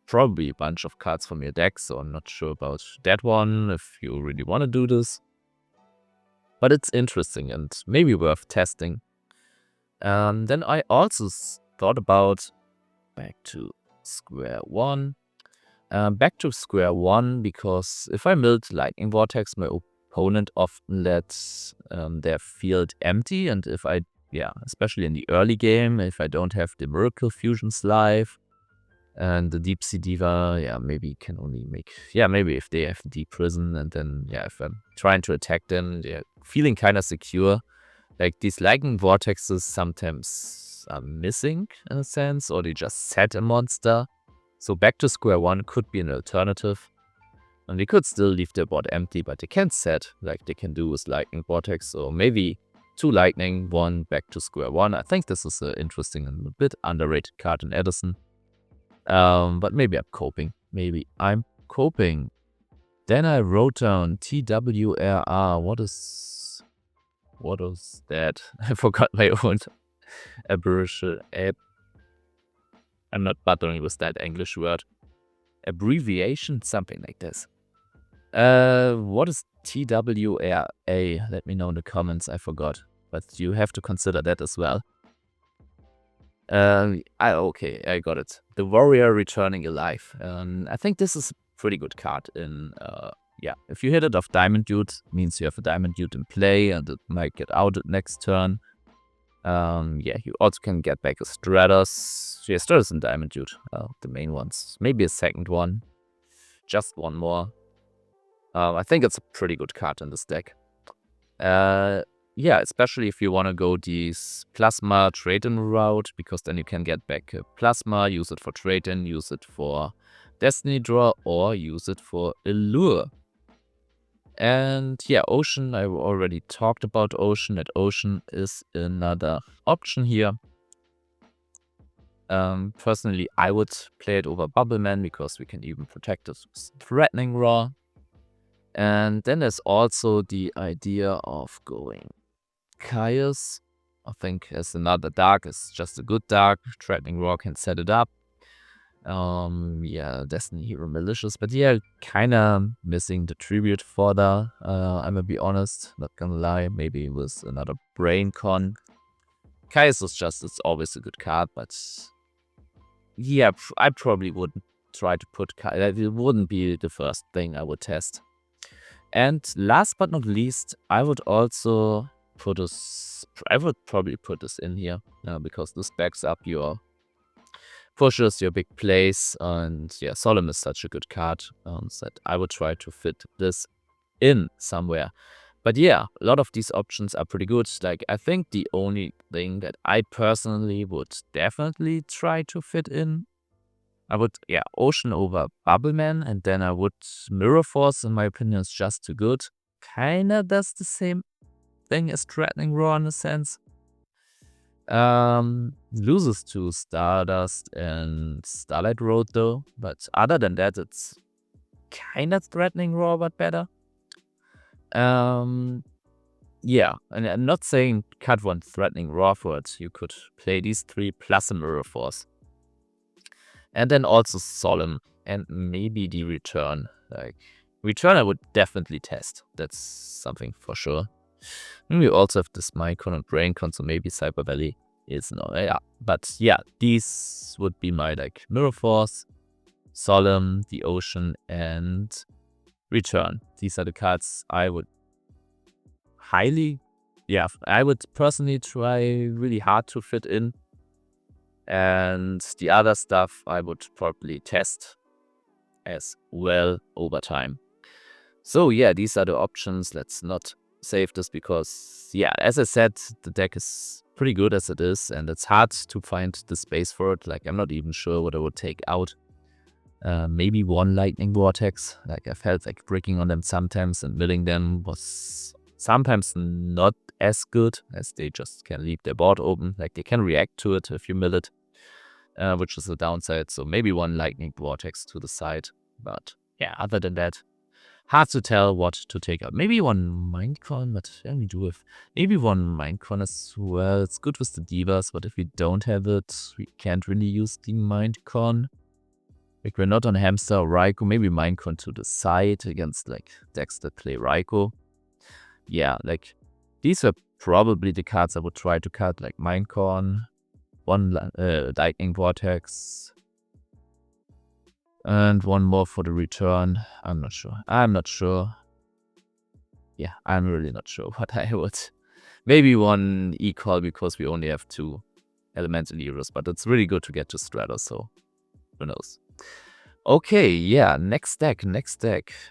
Speaker 1: probably a bunch of cards from your deck, so I'm not sure about that one, if you really want to do this. But it's interesting and maybe worth testing. Then I also thought about back to square one. Because if I milled Lightning Vortex, my opponent often lets their field empty. And if I, especially in the early game, if I don't have the Miracle Fusions live, and the Deep Sea Diva, maybe can only make... maybe if they have Deep Prison, and then, if I'm trying to attack them, they're feeling kind of secure. Like, these Lightning Vortexes sometimes are missing, in a sense, or they just set a monster. So back to square one could be an alternative. And they could still leave their board empty, but they can set, like they can do with Lightning Vortex. So maybe 2 Lightning, 1 back to square one. I think this is an interesting and a bit underrated card in Edison. But maybe I'm coping. Then I wrote down TWRR. What is that? I forgot my own abbreviation. I'm not bothering with that English word. Abbreviation, something like this. What is TWRA? Let me know in the comments. I forgot, but you have to consider that as well. Okay, I got it. The Warrior Returning Alive. I think this is a pretty good card in, if you hit it off Diamond Dude, means you have a Diamond Dude in play, and it might get out next turn. You also can get back a Stratos. Stratos and Diamond Dude, the main ones. Maybe a second one. Just one more. I think it's a pretty good card in this deck. Especially if you want to go this Plasma trade-in route, because then you can get back a Plasma, use it for trade-in, use it for Destiny Draw, or use it for Allure. And Ocean, I already talked about Ocean. That Ocean is another option here. Personally, I would play it over Bubbleman, because we can even protect it with Threatening Raw. And then there's also the idea of going Caius. I think as another dark, is just a good dark. Threatening Raw can set it up. Destiny Hero Malicious, but kinda missing the tribute for that. I'm gonna be honest, not gonna lie, maybe with another Brain Con. Caius is it's always a good card, but I probably wouldn't try to put Caius. It wouldn't be the first thing I would test. And last but not least, I would also probably put this in here, because this backs up your pushes, your big plays, and Solemn is such a good card, that I would try to fit this in somewhere. But a lot of these options are pretty good. Like, I think the only thing that I personally would definitely try to fit in I would, yeah, Ocean over Bubbleman, and then I would Mirror Force, in my opinion, is just too good. Kinda does the same thing as Threatening Roar in a sense. Loses to Stardust and Starlight Road though, but other than that, it's kinda Threatening Roar, but better. Yeah, and I'm not saying cut one Threatening Roar for it. You could play these 3 plus a Mirror Force. And then also Solemn and maybe the Return. Like, Return I would definitely test. That's something for sure. And we also have this Mycon and Braincon, so maybe Cyber Valley is no, yeah. But yeah, these would be my like Mirror Force, Solemn, the Ocean, and Return. These are the cards I would I would personally try really hard to fit in. And the other stuff I would probably test as well over time. So yeah, these are the options. Let's not save this because, yeah, as I said, the deck is pretty good as it is, and it's hard to find the space for it. Like, I'm not even sure what I would take out. Maybe one Lightning Vortex. Like, I felt like bricking on them sometimes, and milling them was sometimes not as good, as they just can leave their board open. Like, they can react to it if you mill it, which is a downside. So maybe one Lightning Vortex to the side. But yeah, other than that, hard to tell what to take out. Maybe one Mindcon, but yeah, we do have maybe one Mindcon as well. It's good with the Divas, but if we don't have it, we can't really use the Mindcon. Like, we're not on Hamster or Ryko. Maybe Mindcon to the side against like decks that play Ryko. Yeah, like these are probably the cards I would try to cut, like Mindcon, one Lightning Vortex, and one more for the Return. I'm not sure. Yeah, I'm really not sure what I would. Maybe one E-Call because we only have 2 Elemental Heroes, but it's really good to get to Stratos, so who knows. Okay, yeah, next deck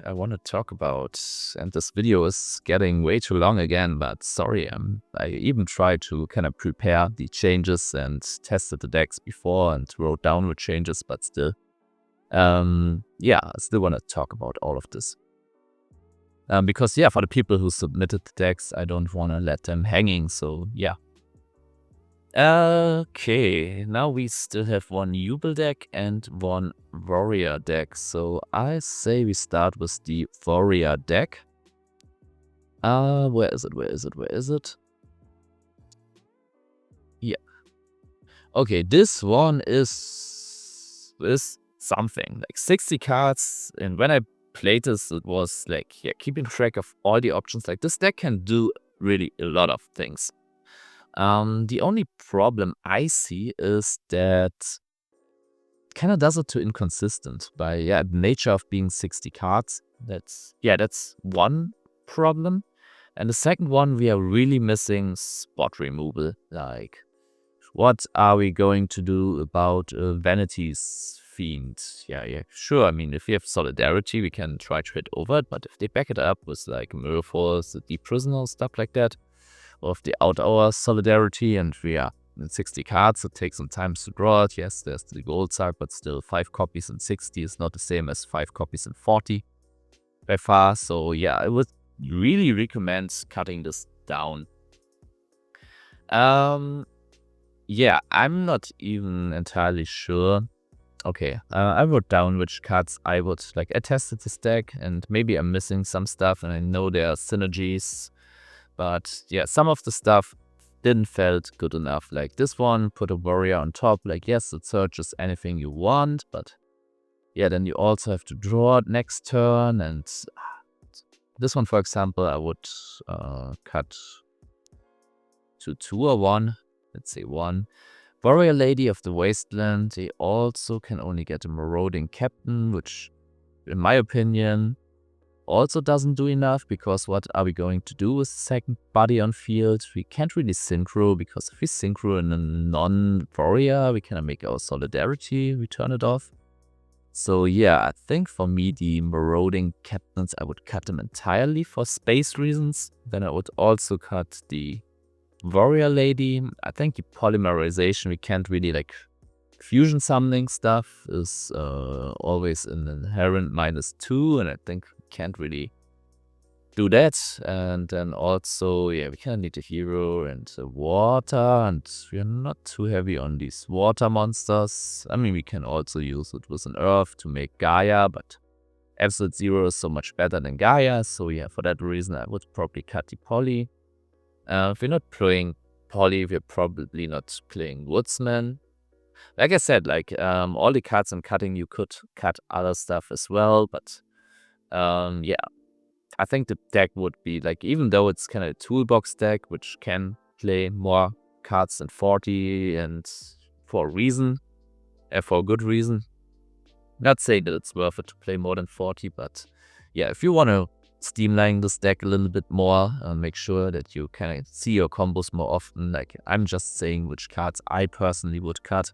Speaker 1: I want to talk about, and this video is getting way too long again, but sorry, I even tried to kind of prepare the changes and tested the decks before and wrote down the changes, but still. Yeah, I still want to talk about all of this. Because, yeah, for the people who submitted the decks, I don't want to let them hanging, so yeah. Okay, now we still have one Yubel deck and one Warrior deck. So I say we start with the Warrior deck. Where is it? Yeah. Okay, this one is something. Like 60 cards, and when I played this, it was like, yeah, keeping track of all the options. Like, this deck can do really a lot of things. The only problem I see is that it kind of does it too inconsistent by, yeah, the nature of being 60 cards. That's one problem. And the second one, we are really missing spot removal. Like, what are we going to do about Vanity's Fiend? Yeah, sure. I mean, if we have Solidarity, we can try to hit over it, but if they back it up with like Mirror Force, the Deep Prisoner, stuff like that, or if they out our Solidarity and we are in 60 cards, it takes some time to draw it. Yes, there's the gold side, but still 5 copies in 60 is not the same as 5 copies in 40 by far. So yeah, I would really recommend cutting this down. Yeah, I'm not even entirely sure. Okay, I wrote down which cards I would like. I tested this deck and maybe I'm missing some stuff, and I know there are synergies, but yeah, some of the stuff didn't felt good enough. Like this one, put a warrior on top. Like, yes, it searches anything you want, but yeah, then you also have to draw it next turn. And this one, for example, I would cut to 2 or 1. Let's say 1. Warrior Lady of the Wasteland. They also can only get a Marauding Captain, which, in my opinion, also doesn't do enough, because what are we going to do with the second body on field? We can't really synchro, because if we synchro in a non-warrior, we can make our Solidarity, we turn it off. So yeah, I think for me, the Marauding Captains, I would cut them entirely for space reasons. Then I would also cut the Warrior Lady. I think the Polymerization, we can't really like fusion summoning stuff is always an inherent -2, and I think we can't really do that. And then also, yeah, we kind of need a hero and a water, and we're not too heavy on these water monsters. I mean, we can also use it with an earth to make Gaia, but Absolute Zero is so much better than Gaia, so yeah, for that reason I would probably cut the Poly. If we're not playing Poly, we're probably not playing Woodsman. Like I said, like all the cards I'm cutting, you could cut other stuff as well, but yeah, I think the deck would be like, even though it's kind of a toolbox deck, which can play more cards than 40, and for a reason, for a good reason. Not saying that it's worth it to play more than 40, but yeah, if you want to streamline this deck a little bit more and make sure that you can see your combos more often, like I'm just saying which cards I personally would cut.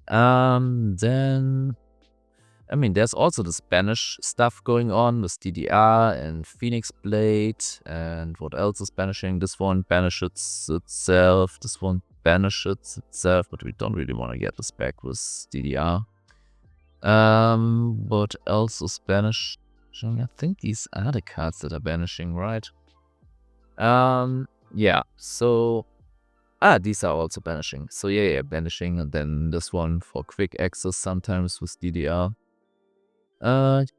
Speaker 1: Then, I mean, there's also the Spanish stuff going on with DDR and Phoenix Blade, and what else is banishing? This one banishes itself, this one banishes itself, but we don't really want to get this back with DDR. What else is banishing? I think these are the cards that are banishing, right? Yeah, so these are also banishing. So yeah, banishing, and then this one for quick access sometimes with DDR.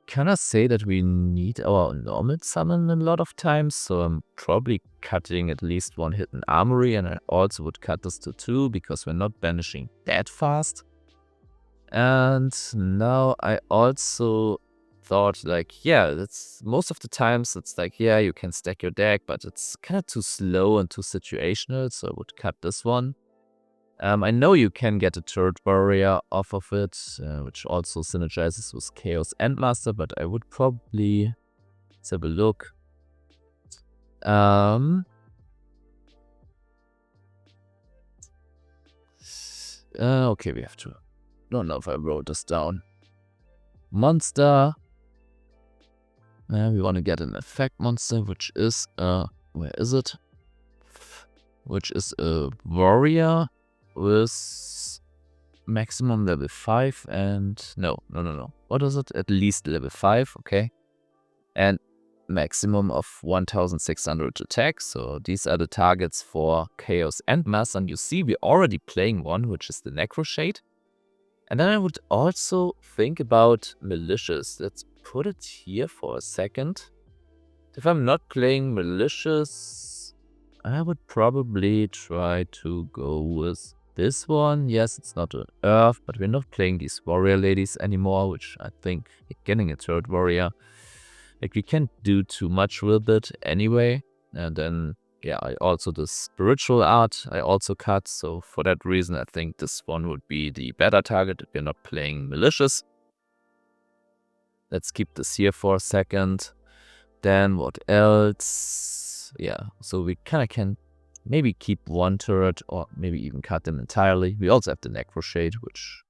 Speaker 1: Can I say that we need our normal summon a lot of times, so I'm probably cutting at least one hidden armory, and I also would cut this to 2 because we're not banishing that fast. And now I also thought, like, yeah, that's most of the times it's like, yeah, you can stack your deck, but it's kind of too slow and too situational, so I would cut this one. I know you can get a third warrior off of it, which also synergizes with Chaos Endmaster, but I would probably, let's have a look. Okay, we have to, don't know if I wrote this down. Monster. We want to get an effect monster, which is where is it? Which is a warrior with maximum level 5 and no. What is it? At least level 5, okay. And maximum of 1600 attack. So these are the targets for Chaos Endmaster. And you see we're already playing one, which is the Necroshade. And then I would also think about Malicious. Let's put it here for a second. If I'm not playing Malicious, I would probably try to go with this one. Yes, it's not an Earth, but we're not playing these Warrior Ladies anymore, which I think getting a third Warrior, like, we can't do too much with it anyway. And then, yeah, I also, the Spiritual Art I also cut, so for that reason I think this one would be the better target if you're not playing Malicious. Let's keep this here for a second. Then what else? Yeah, so we kind of can maybe keep one turret or maybe even cut them entirely. We also have the Necroshade, which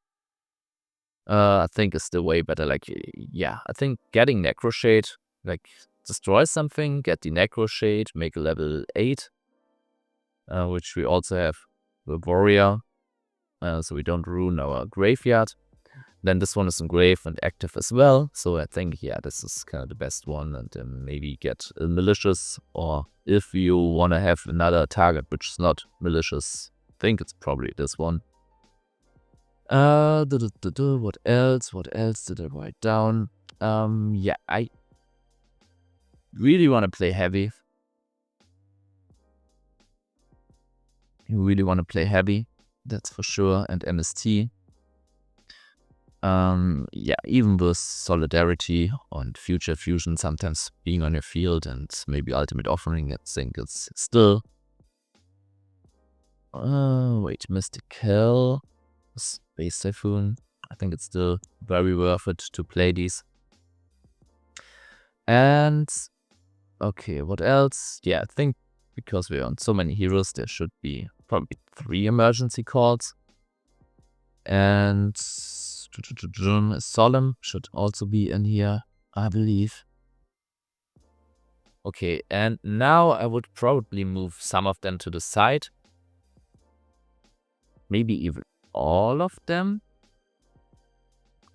Speaker 1: I think is the way better. Like, yeah, I think getting Necroshade, like, destroy something, get the Necroshade, make a level 8, which we also have the Warrior, so we don't ruin our graveyard. Then this one is engraved and active as well, so I think, yeah, this is kind of the best one. And then maybe get a Malicious, or if you want to have another target which is not Malicious, I think it's probably this one. What else? What else did I write down? Yeah, I really want to play heavy. You really want to play heavy, that's for sure, and MST. Yeah, even with Solidarity and Future Fusion, sometimes being on your field, and maybe Ultimate Offering, I think it's still... wait, Mystical, Space Typhoon, I think it's still very worth it to play these. And, okay, what else? Yeah, I think because we're on so many heroes, there should be probably 3 emergency calls. And Solemn should also be in here, I believe. Okay, and now I would probably move some of them to the side. Maybe even all of them.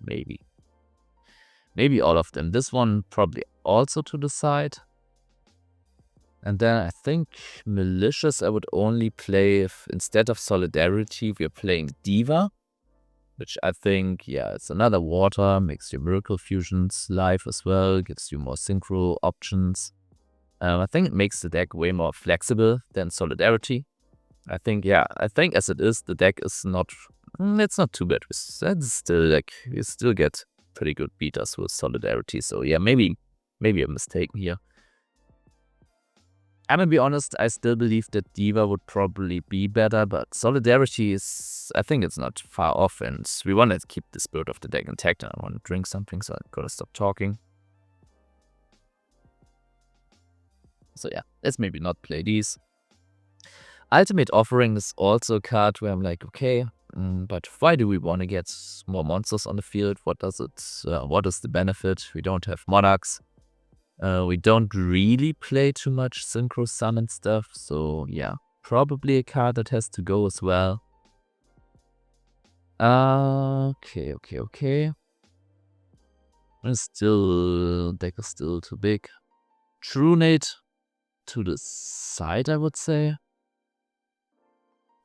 Speaker 1: Maybe all of them. This one probably also to the side. And then I think Malicious I would only play if instead of Solidarity we're playing Diva. Which I think, yeah, it's another water, makes your Miracle Fusions live as well, gives you more synchro options. I think it makes the deck way more flexible than Solidarity. I think as it is, the deck is not, it's not too bad. It's still like, you still get pretty good beaters with Solidarity. So yeah, maybe a mistake here. I'm gonna be honest, I still believe that Diva would probably be better, but Solidarity is, I think it's not far off, and we want to keep the spirit of the deck intact, and I want to drink something, so I gotta stop talking. So yeah, let's maybe not play these. Ultimate Offering is also a card where I'm like, okay, but why do we want to get more monsters on the field? What does it, what is the benefit? We don't have Monarchs. We don't really play too much Synchro Summon stuff, so yeah, probably a card that has to go as well. Okay. Deck is still too big. Trunate to the side, I would say.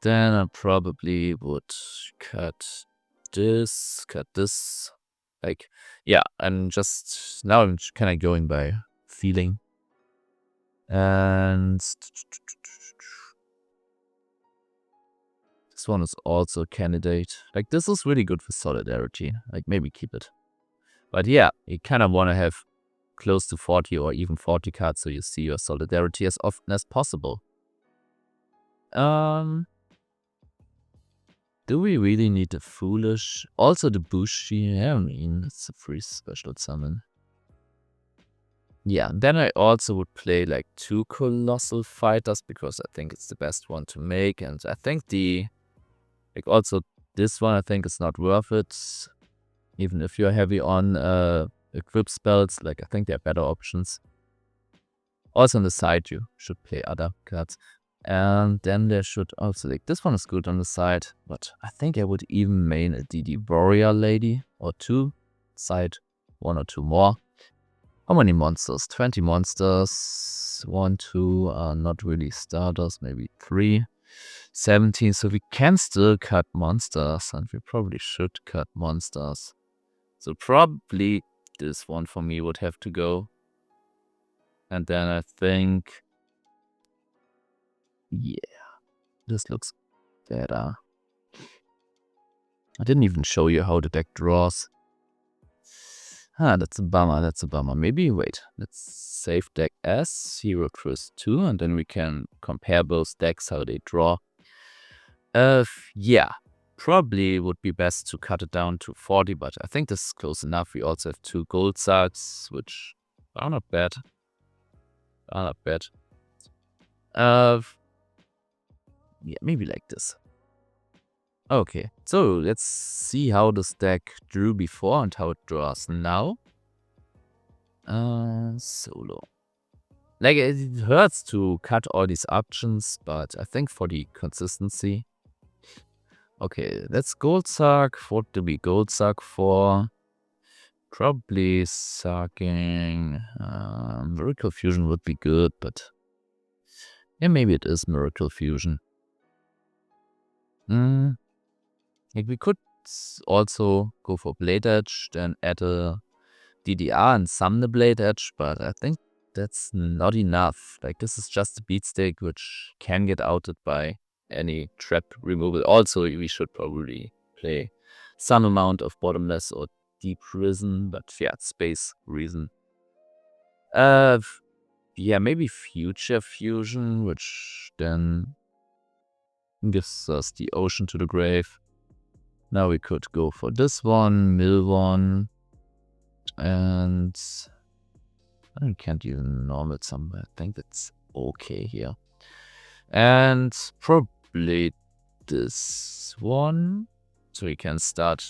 Speaker 1: Then I probably would cut this. Like, yeah, I'm just, now I'm kind of going by feeling. And this one is also a candidate. Like, this is really good for Solidarity. Like, maybe keep it. But yeah, you kind of want to have close to 40 or even 40 cards so you see your Solidarity as often as possible. Do we really need the Foolish? Also the Bushi, yeah, I mean, it's a free special summon. Yeah, then I also would play like 2 Colossal Fighters because I think it's the best one to make. And I think also this one I think is not worth it. Even if you're heavy on equip spells, like I think there are better options. Also on the side you should play other cards. And then there should also, like, this one is good on the side, but I think I would even main a DD Warrior Lady or 2. Side 1 or 2 more. How many monsters? 20 monsters. 1, 2 are not really starters, maybe 3. 17, so we can still cut monsters, and we probably should cut monsters. So probably this one for me would have to go. And then I think, yeah, this looks better. I didn't even show you how the deck draws. That's a bummer. Maybe, wait, let's save deck S, Hero Cruise 2, and then we can compare both decks, how they draw. Yeah, probably would be best to cut it down to 40, but I think this is close enough. We also have 2 Gold Sarks, which are not bad. Yeah, maybe like this. Okay, so let's see how this deck drew before and how it draws now. Solo. Like, it hurts to cut all these options, but I think for the consistency. Okay, that's Gold Sark. What do we Gold Sark for? Probably sucking. Miracle Fusion would be good, but yeah, maybe it is Miracle Fusion. Like, we could also go for Blade Edge, then add a DDR and summon the Blade Edge, but I think that's not enough. Like, this is just a beat stick which can get outed by any trap removal. Also, we should probably play some amount of Bottomless or Deep Risen, but yeah, space reason. Yeah, maybe Future Fusion, which then gives us the Ocean to the Grave. Now we could go for this one, mill one, and I can't even normal somewhere. I think that's okay here. And probably this one, so we can start,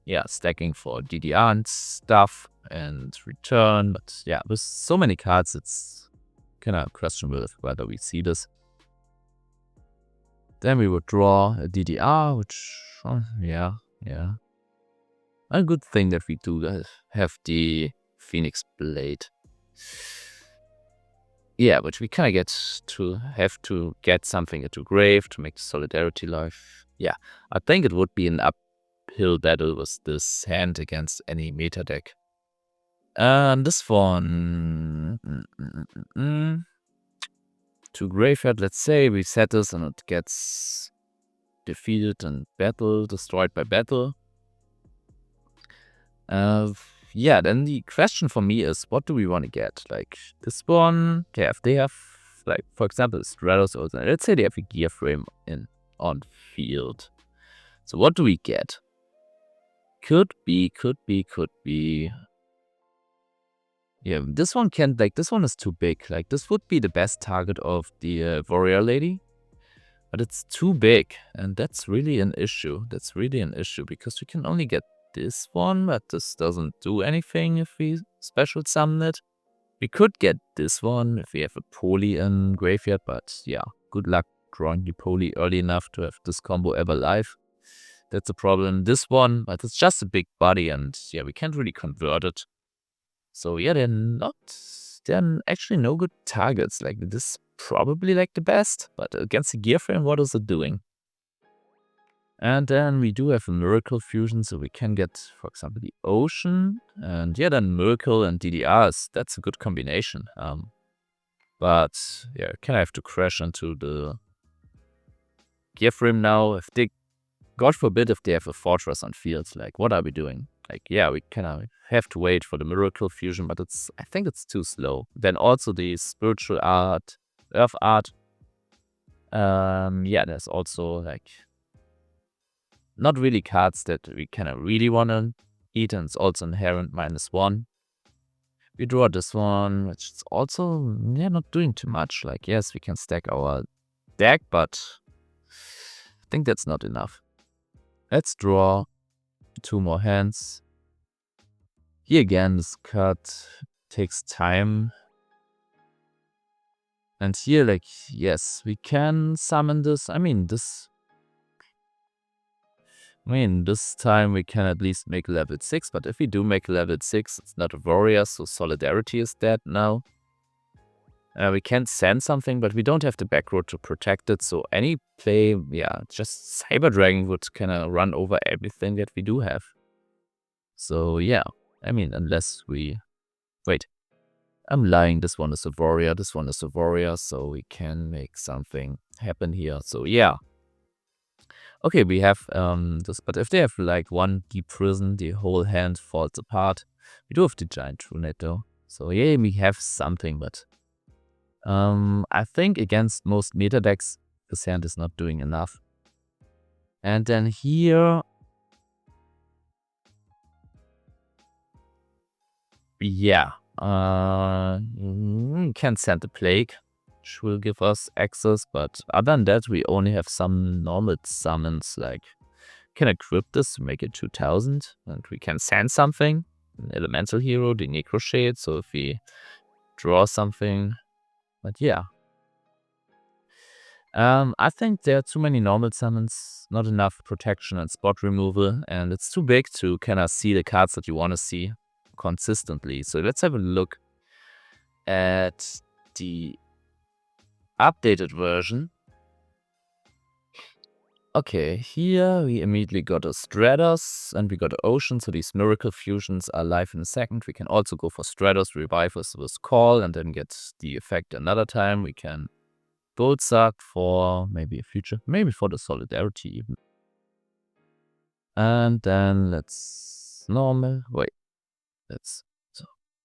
Speaker 1: yeah, stacking for DDR and stuff and return. But yeah, with so many cards, it's kind of questionable whether we see this. Then we would draw a DDR, which, yeah. A good thing that we do have the Phoenix Blade. Yeah, but we kind of have to get something into grave to make the Solidarity life. Yeah, I think it would be an uphill battle with this hand against any meta deck. And this one... to graveyard, let's say we set this and it gets defeated in battle, destroyed by battle. Yeah, then the question for me is, what do we want to get? Like, this one, if they have, like, for example, Stratos, or let's say they have a gear frame on field. So what do we get? Could be. Yeah, this one can't, like, this one is too big. Like, this would be the best target of the Warrior Lady. But it's too big, and that's really an issue. Because we can only get this one, but this doesn't do anything if we special summon it. We could get this one if we have a Poly in graveyard, but yeah, good luck drawing the Poly early enough to have this combo ever live. That's a problem. This one, but it's just a big body, and yeah, we can't really convert it. So yeah, they're actually no good targets. Like, this probably like the best, but against the gear frame, what is it doing? And then we do have a Miracle Fusion, so we can get, for example, the Ocean. And yeah, then Miracle and DDRs, that's a good combination. But yeah, can I have to crash into the gear frame now? If they, God forbid, if they have a Fortress on fields, like, what are we doing? Like, yeah, we kind of have to wait for the Miracle Fusion, but I think it's too slow. Then also the Spiritual Art, Earth Art. Yeah, there's also, like, not really cards that we kind of really want to eat, and it's also inherent -1. We draw this one, which is also, yeah, not doing too much. Like, yes, we can stack our deck, but I think that's not enough. Let's draw 2 more hands. Here again, this card takes time. And here, like, yes, we can summon this. This time we can at least make level 6, but if we do make level 6, it's not a warrior, so Solidarity is dead now. We can send something, but we don't have the back row to protect it, so any play, yeah, just Cyber Dragon would kind of run over everything that we do have. So yeah, unless we... Wait, I'm lying, this one is a warrior, so we can make something happen here, so yeah. Okay, we have this, but if they have like one Deep Prison, the whole hand falls apart. We do have the Giant Trunate though. So yeah, we have something, but I think against most meta decks, this hand is not doing enough. And then here, yeah, can send the Plague, which will give us access, but other than that, we only have some normal summons, like, can equip this to make it 2000, and we can send something, an elemental hero, the Necro Shade, so if we draw something, but yeah. I think there are too many normal summons, not enough protection and spot removal, and it's too big to kind of see the cards that you want to see consistently. So let's have a look at the updated version. Okay, here we immediately got a Stratos and we got an Ocean, so these Miracle Fusions are live in a second. We can also go for Stratos, revive us with Call, and then get the effect another time. We can Gold Suck for maybe a future, maybe for the Solidarity even. And then let's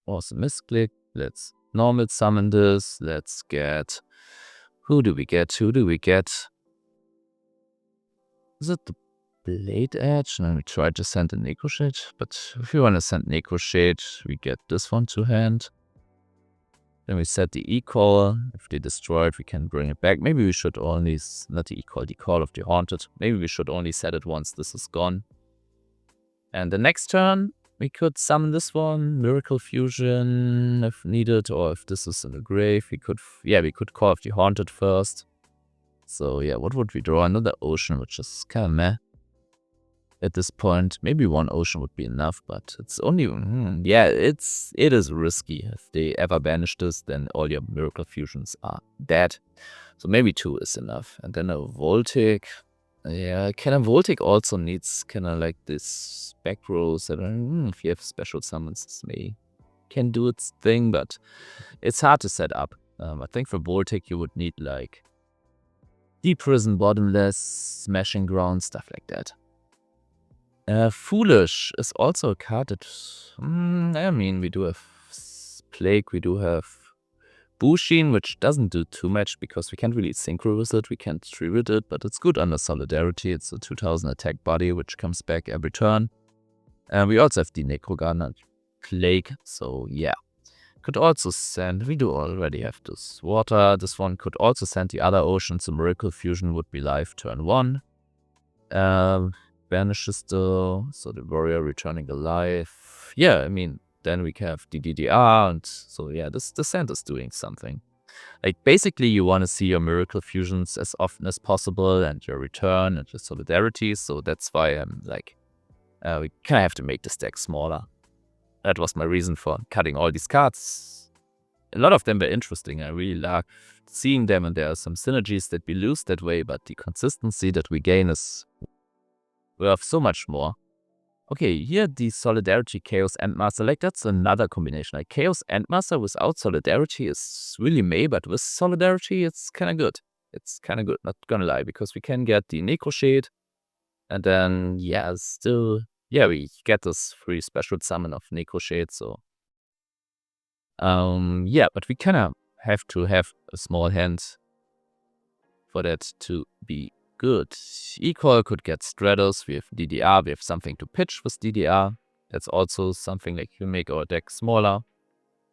Speaker 1: also misclick. Let's normal summon this. Let's get, who do we get? Is it the Blade Edge? And then we try to send a Necro Shade, but if you want to send Necro Shade, we get this one to hand. Then we set the E-Call. If they destroy it, we can bring it back. Maybe we should only, not the E-Call, the Call of the Haunted. Maybe we should only set it once this is gone. And the next turn, we could summon this one, Miracle Fusion if needed, or if this is in the grave, we could Call of the Haunted first. So yeah, what would we draw? Another ocean, which is kind of meh at this point. Maybe one ocean would be enough, but it's only yeah, it is risky. If they ever banish this, then all your miracle fusions are dead. So maybe 2 is enough. And then a Voltic. Yeah, kind of Voltic also needs kind of like this back rows that if you have special summons, this may can do its thing, but it's hard to set up. I think for Voltic you would need like Deep Prison, Bottomless, Smashing Ground, stuff like that. Foolish is also a card that, I mean, we do have Plague, we do have Bushin, which doesn't do too much because we can't really synchro with it, we can't tribute it, but it's good under Solidarity. It's a 2000 attack body, which comes back every turn. We also have the Necrogun and Plague, so yeah. Could also send, we do already have this water. This one could also send the other ocean, so Miracle Fusion would be live turn 1. Banishes so the warrior returning alive. Yeah, I mean, then we can have the DDR, and so yeah, this sand is doing something. Like, basically, you want to see your Miracle Fusions as often as possible, and your return, and your Solidarity, so that's why I'm like, we kind of have to make this deck smaller. That was my reason for cutting all these cards. A lot of them were interesting. I really like seeing them, and there are some synergies that we lose that way, but the consistency that we gain is worth so much more. Okay, here the Solidarity Chaos Endmaster, like that's another combination. Like Chaos Endmaster without Solidarity is really meh, but with Solidarity it's kind of good. It's kind of good, not gonna lie, because we can get the Necro Shade, and then yeah, still, yeah, we get this free special summon of Necro Shade, so yeah, but we kind of have to have a small hand for that to be good. Equal could get Stratos, we have DDR, we have something to pitch with DDR. That's also something like we make our deck smaller.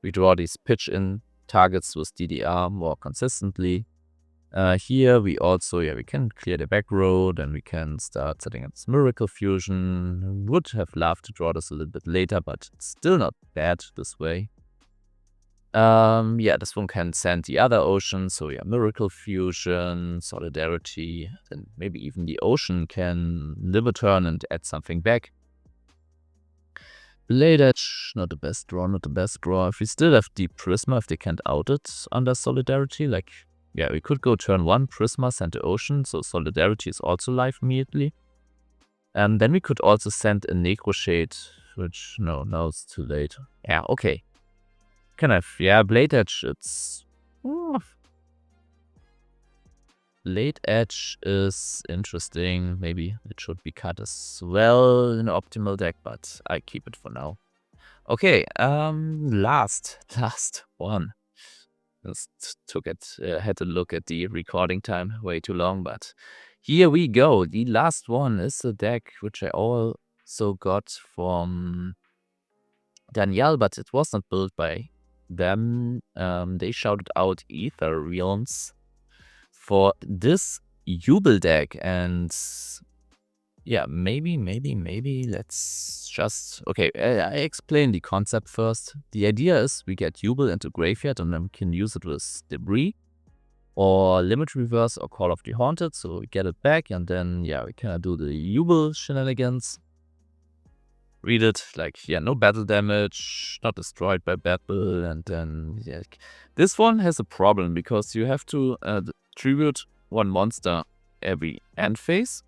Speaker 1: We draw these pitch in targets with DDR more consistently. Here we also, yeah, we can clear the back row, then we can start setting up this Miracle Fusion. Would have loved to draw this a little bit later, but it's still not bad this way. Yeah, this one can send the other ocean, so yeah, Miracle Fusion, Solidarity, then maybe even the ocean can live a turn and add something back. Blade Edge, not the best draw, not the best draw. If we still have the Prisma, if they can't out it under Solidarity, like, yeah, we could go turn 1, Prisma, send the ocean, so Solidarity is also live immediately. And then we could also send a Necro Shade, which, no, now it's too late. Yeah, okay. Kind of, yeah, Blade Edge, it's... Blade Edge is interesting. Maybe it should be cut as well in an optimal deck, but I keep it for now. Okay, last one. Just had to look at the recording time way too long, but here we go. The last one is a deck which I also got from Danielle, but it was not built by them. They shouted out Ether Realms for this Yubel deck, and yeah, maybe let's just... Okay, I explain the concept first. The idea is we get Yubel into Graveyard and then we can use it with Debris or Limit Reverse or Call of the Haunted, so we get it back, and then yeah, we kind of do the Yubel shenanigans. Read it, like, yeah, no battle damage, not destroyed by battle, and then, yeah. This one has a problem, because you have to tribute one monster every end phase,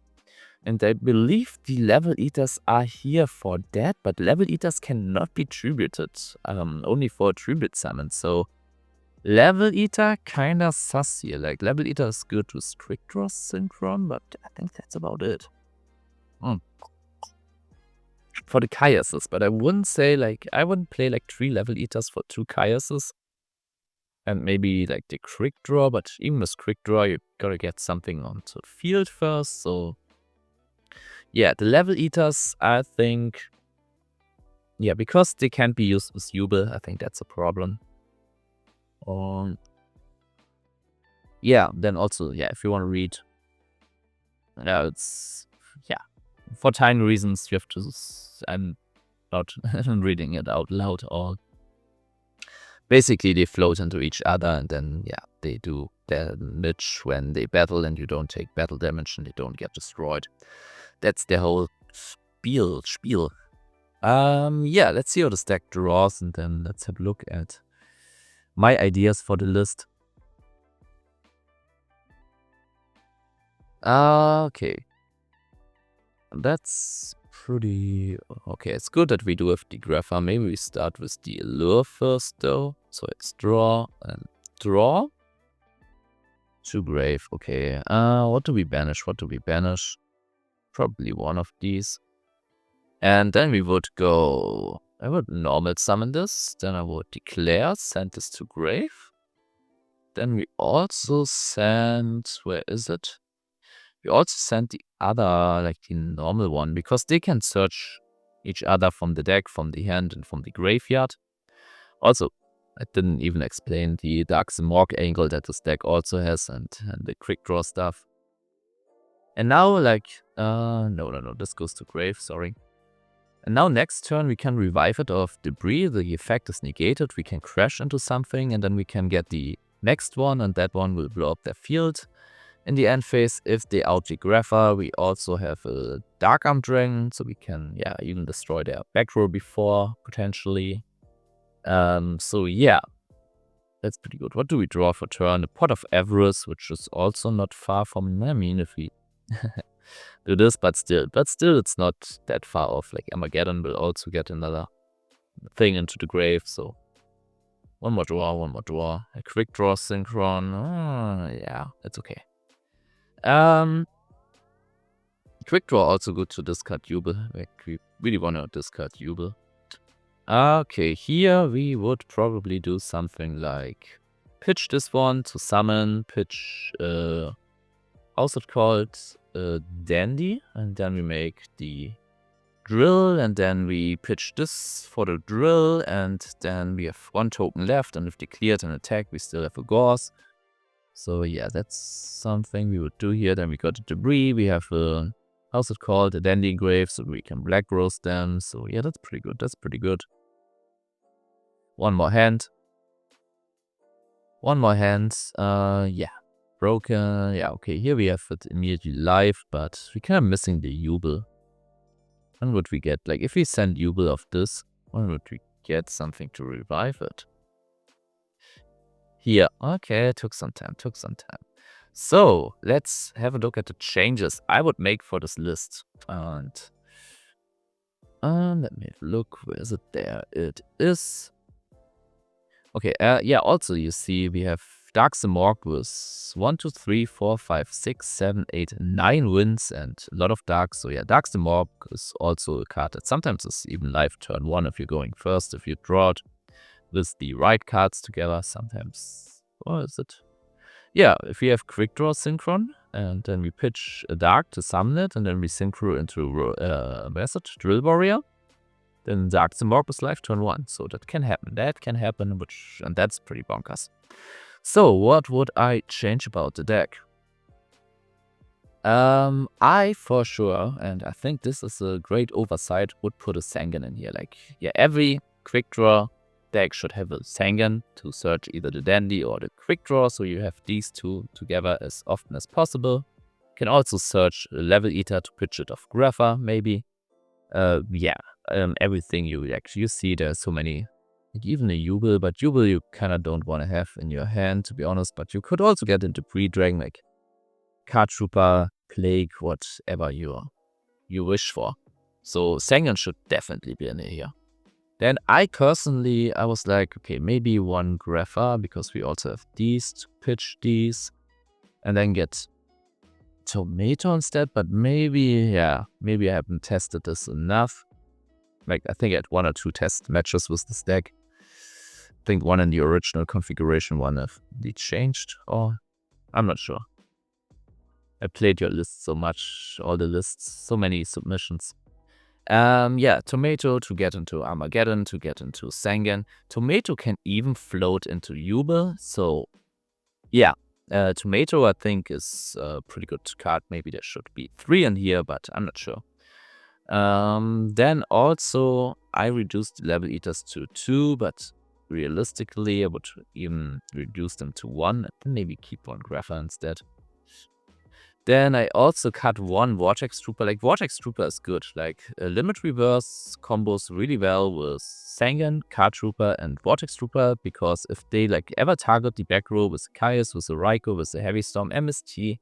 Speaker 1: and I believe the Level Eaters are here for that, but Level Eaters cannot be tributed, only for tribute summon, so Level Eater kinda sus here. Like, Level Eater is good with Quick Draw Synchron, but I think that's about it. For the Caiuses, but I wouldn't say, like, I wouldn't play like 3 Level Eaters for 2 Caiuses. And maybe like the Quick Draw, but even with Quick Draw, you gotta get something onto the field first, so yeah, the Level Eaters, I think, yeah, because they can't be used with Yubel, I think that's a problem. Yeah, then also, yeah, if you want to read, it's, yeah, for tiny reasons, you have to, I'm not reading it out loud, or basically they float into each other, and then, yeah, they do damage when they battle, and you don't take battle damage and they don't get destroyed. That's the whole spiel. Yeah, let's see how the stack draws, and then let's have a look at my ideas for the list. Okay. That's pretty... Okay, it's good that we do have the Grapha. Maybe we start with the Allure first, though. So it's draw and draw. To grave, okay. What do we banish? Probably one of these. And then we would go... I would normal summon this. Then I would declare, send this to grave. Then we also send... Where is it? We also send the other, like the normal one, because they can search each other from the deck, from the hand, and from the graveyard. Also, I didn't even explain the Dark Morg angle that this deck also has, and the quick draw stuff. And now, like, no, this goes to grave, sorry. And now next turn we can revive it of debris, the effect is negated, we can crash into something, and then we can get the next one, and that one will blow up their field. In the end phase, if they out the Grapha, we also have a Dark Arm Dragon, so we can, yeah, even destroy their back row before, potentially. So yeah, that's pretty good. What do we draw for turn? The Pot of Avarice, which is also not far from, I mean, if we do this, but still, it's not that far off. Like Armageddon will also get another thing into the grave, so one more draw. A quick draw synchron, yeah, that's okay. Quick draw also good to discard Yubel. Like we really want to discard Yubel. Okay, here we would probably do something like pitch this one to summon, pitch how's it called? Dandy, and then we make the drill, and then we pitch this for the drill, and then we have one token left, and if they cleared an attack, we still have a Gauze. So yeah, that's something we would do here. Then we got the debris. We have a, how's it called? A dandy grave, so we can black roast them. So yeah, that's pretty good. One more hand. Yeah. Broken. Yeah, okay, here we have it immediately live, but we're kind of missing the Yubel. When would we get, like, if we send Yubel of this, when would we get something to revive it? Here, okay, took some time. So, let's have a look at the changes I would make for this list. And let me look, where is it? There it is. Okay, yeah, also you see we have Dark Morg with 1, 2, 3, 4, 5, 6, 7, 8, 9 wins and a lot of darks. So yeah, Dark Morg is also a card that sometimes is even live turn 1 if you're going first, if you draw it with the right cards together. Sometimes, what is it? Yeah, if we have quick draw synchron, and then we pitch a dark to summon it, and then we synchro into message drill warrior, then Dark Morg is live turn 1. So that can happen, and that's pretty bonkers. So what would I change about the deck? I for sure, and I think this is a great oversight, would put a Sangan in here. Like, yeah, every quick draw deck should have a Sangan to search either the Dandy or the quick draw, so you have these two together as often as possible. You can also search a Level Eater to pitch it off Grapha, maybe. Everything you see, there's so many. Like even a Yubel, but Yubel you kind of don't want to have in your hand, to be honest. But you could also get into pre-dragon, like Card Trooper, Plague, whatever you wish for. So Sangan should definitely be in here. Then I was like, okay, maybe one Grapha, because we also have these to pitch these, and then get Tomato instead. But maybe I haven't tested this enough. Like, I think I had 1 or 2 test matches with this deck. I think one in the original configuration, one if they changed, or I'm not sure. I played your list so much, all the lists, so many submissions. Tomato to get into Armageddon, to get into Sangan. Tomato can even float into Yubel, so yeah. Tomato I think is a pretty good card. Maybe there should be 3 in here, but I'm not sure. Then also I reduced the Level Eaters to 2, but realistically, I would even reduce them to 1 and then maybe keep 1 Grapher instead. Then I also cut 1 Vortex Trooper. Like, Vortex Trooper is good. Like, Limit Reverse combos really well with Sangan, Card Trooper, and Vortex Trooper, because if they, like, ever target the back row with Caius, with a Ryko, with a Heavy Storm, MST,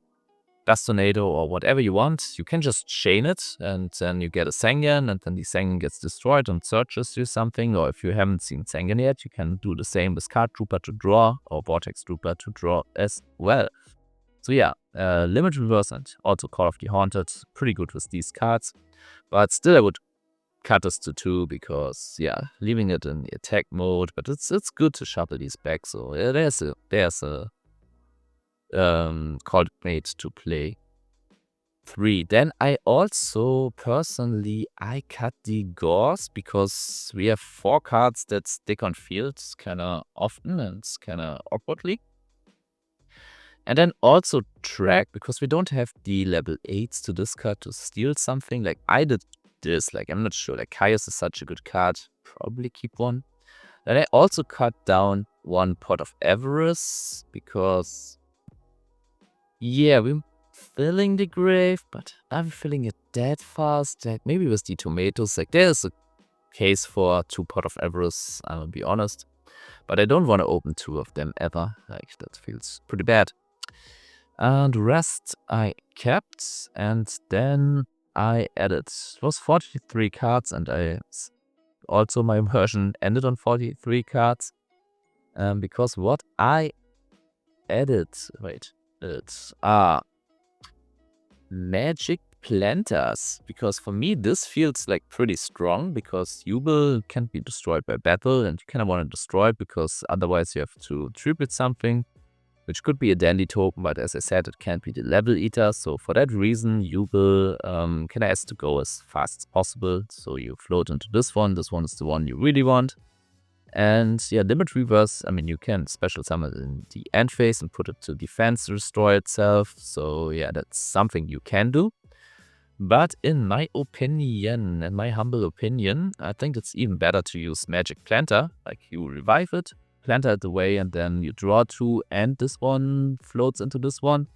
Speaker 1: Dust Tornado, or whatever you want, you can just chain it, and then you get a Sangan, and then the Sangan gets destroyed and searches you something, or if you haven't seen Sangan yet, you can do the same with Card Trooper to draw, or Vortex Trooper to draw as well. So yeah, Limit Reverse and also Call of the Haunted, pretty good with these cards. But still I would cut this to 2 because, yeah, leaving it in the attack mode, but it's good to shuffle these back. So yeah, there's a coordinate to play. 3. Then I also, personally, I cut the Gauze because we have 4 cards that stick on fields kind of often and kind of awkwardly. And then also Track, because we don't have the level 8s to discard to steal something. Like, I did this, like, I'm not sure. Like, Caius is such a good card. Probably keep 1. Then I also cut down 1 Pot of Avarice, because, yeah, we're filling the grave, but I'm filling it that fast. Like, maybe with the tomatoes, like, there's a case for 2 Pot of Avarice, I'm gonna be honest. But I don't want to open 2 of them ever. Like, that feels pretty bad. And the rest I kept, and then I added, it was 43 cards, and also my version ended on 43 cards, because what I added, it's Magic Planters, because for me this feels like pretty strong, because Yubel can't be destroyed by battle, and you kind of want to destroy it because otherwise you have to tribute something, which could be a dandy token, but as I said, it can't be the level eater. So for that reason, Yubel kind of has to go as fast as possible. So you float into this one. This one is the one you really want. And yeah, Limit Reverse, I mean, you can special summon in the end phase and put it to defense to destroy itself. So yeah, that's something you can do. But in my opinion, in my humble opinion, I think it's even better to use Magic Planter. Like, you revive it, Planter it away, and then you draw 2, and this one floats into this one.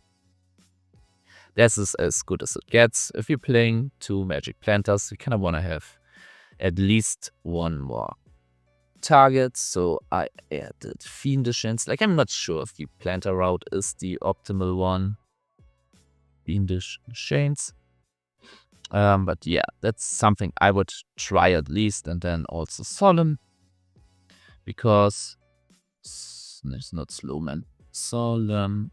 Speaker 1: This is as good as it gets. If you're playing 2 Magic Planters, you kind of want to have at least 1 more target. So I added Fiendish Hands. Like, I'm not sure if the Planter route is the optimal one. Fiendish Chains. But yeah, that's something I would try at least. And then also Solemn, because it's not Slowman. Solemn.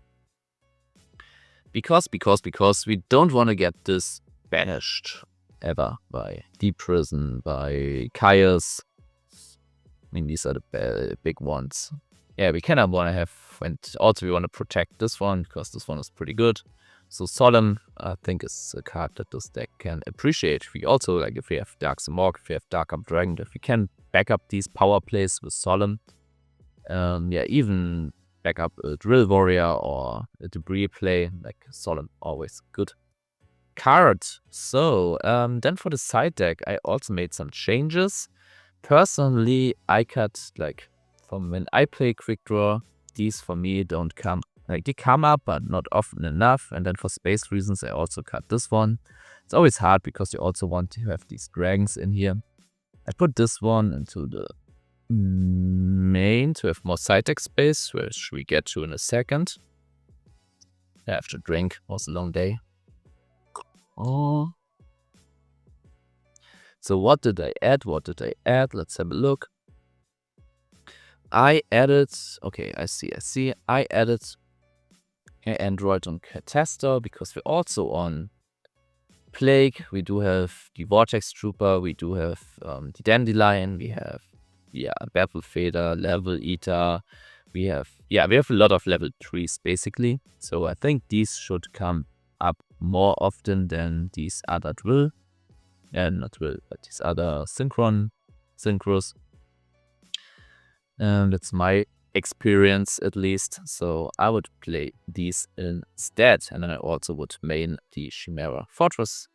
Speaker 1: Because we don't want to get this banished ever by Deep Prison, by Caius. I mean, these are the big ones. Yeah, we kind of want to have, and also we want to protect this one, because this one is pretty good. So Solemn, I think, is a card that this deck can appreciate. We also, like, if we have Dark Zamorg, if we have Dark Up Dragon, if we can back up these power plays with Solemn. Yeah, even back up a Drill Warrior or a Debris play, like Solemn, always good card. So, then for the side deck, I also made some changes. Personally, I cut, like, from when I play Quick Draw, these for me don't come. Like, they come up, but not often enough. And then for space reasons, I also cut this one. It's always hard because you also want to have these dragons in here. I put this one into the main to have more side deck space, which we get to in a second. I have to drink. It was a long day. Oh. So what did I add? Let's have a look. I added, okay, I see. I added an Android on Catastor, because we're also on Plague. We do have the Vortex Trooper, we do have the Dandelion, we have, Battle Fader, Level Eater, we have a lot of level 3s basically. So I think these should come up more often than these other Duel. Not Duel, but these other Synchros. That's my experience, at least. So I would play these instead, and then I also would main the Chimera Fortress.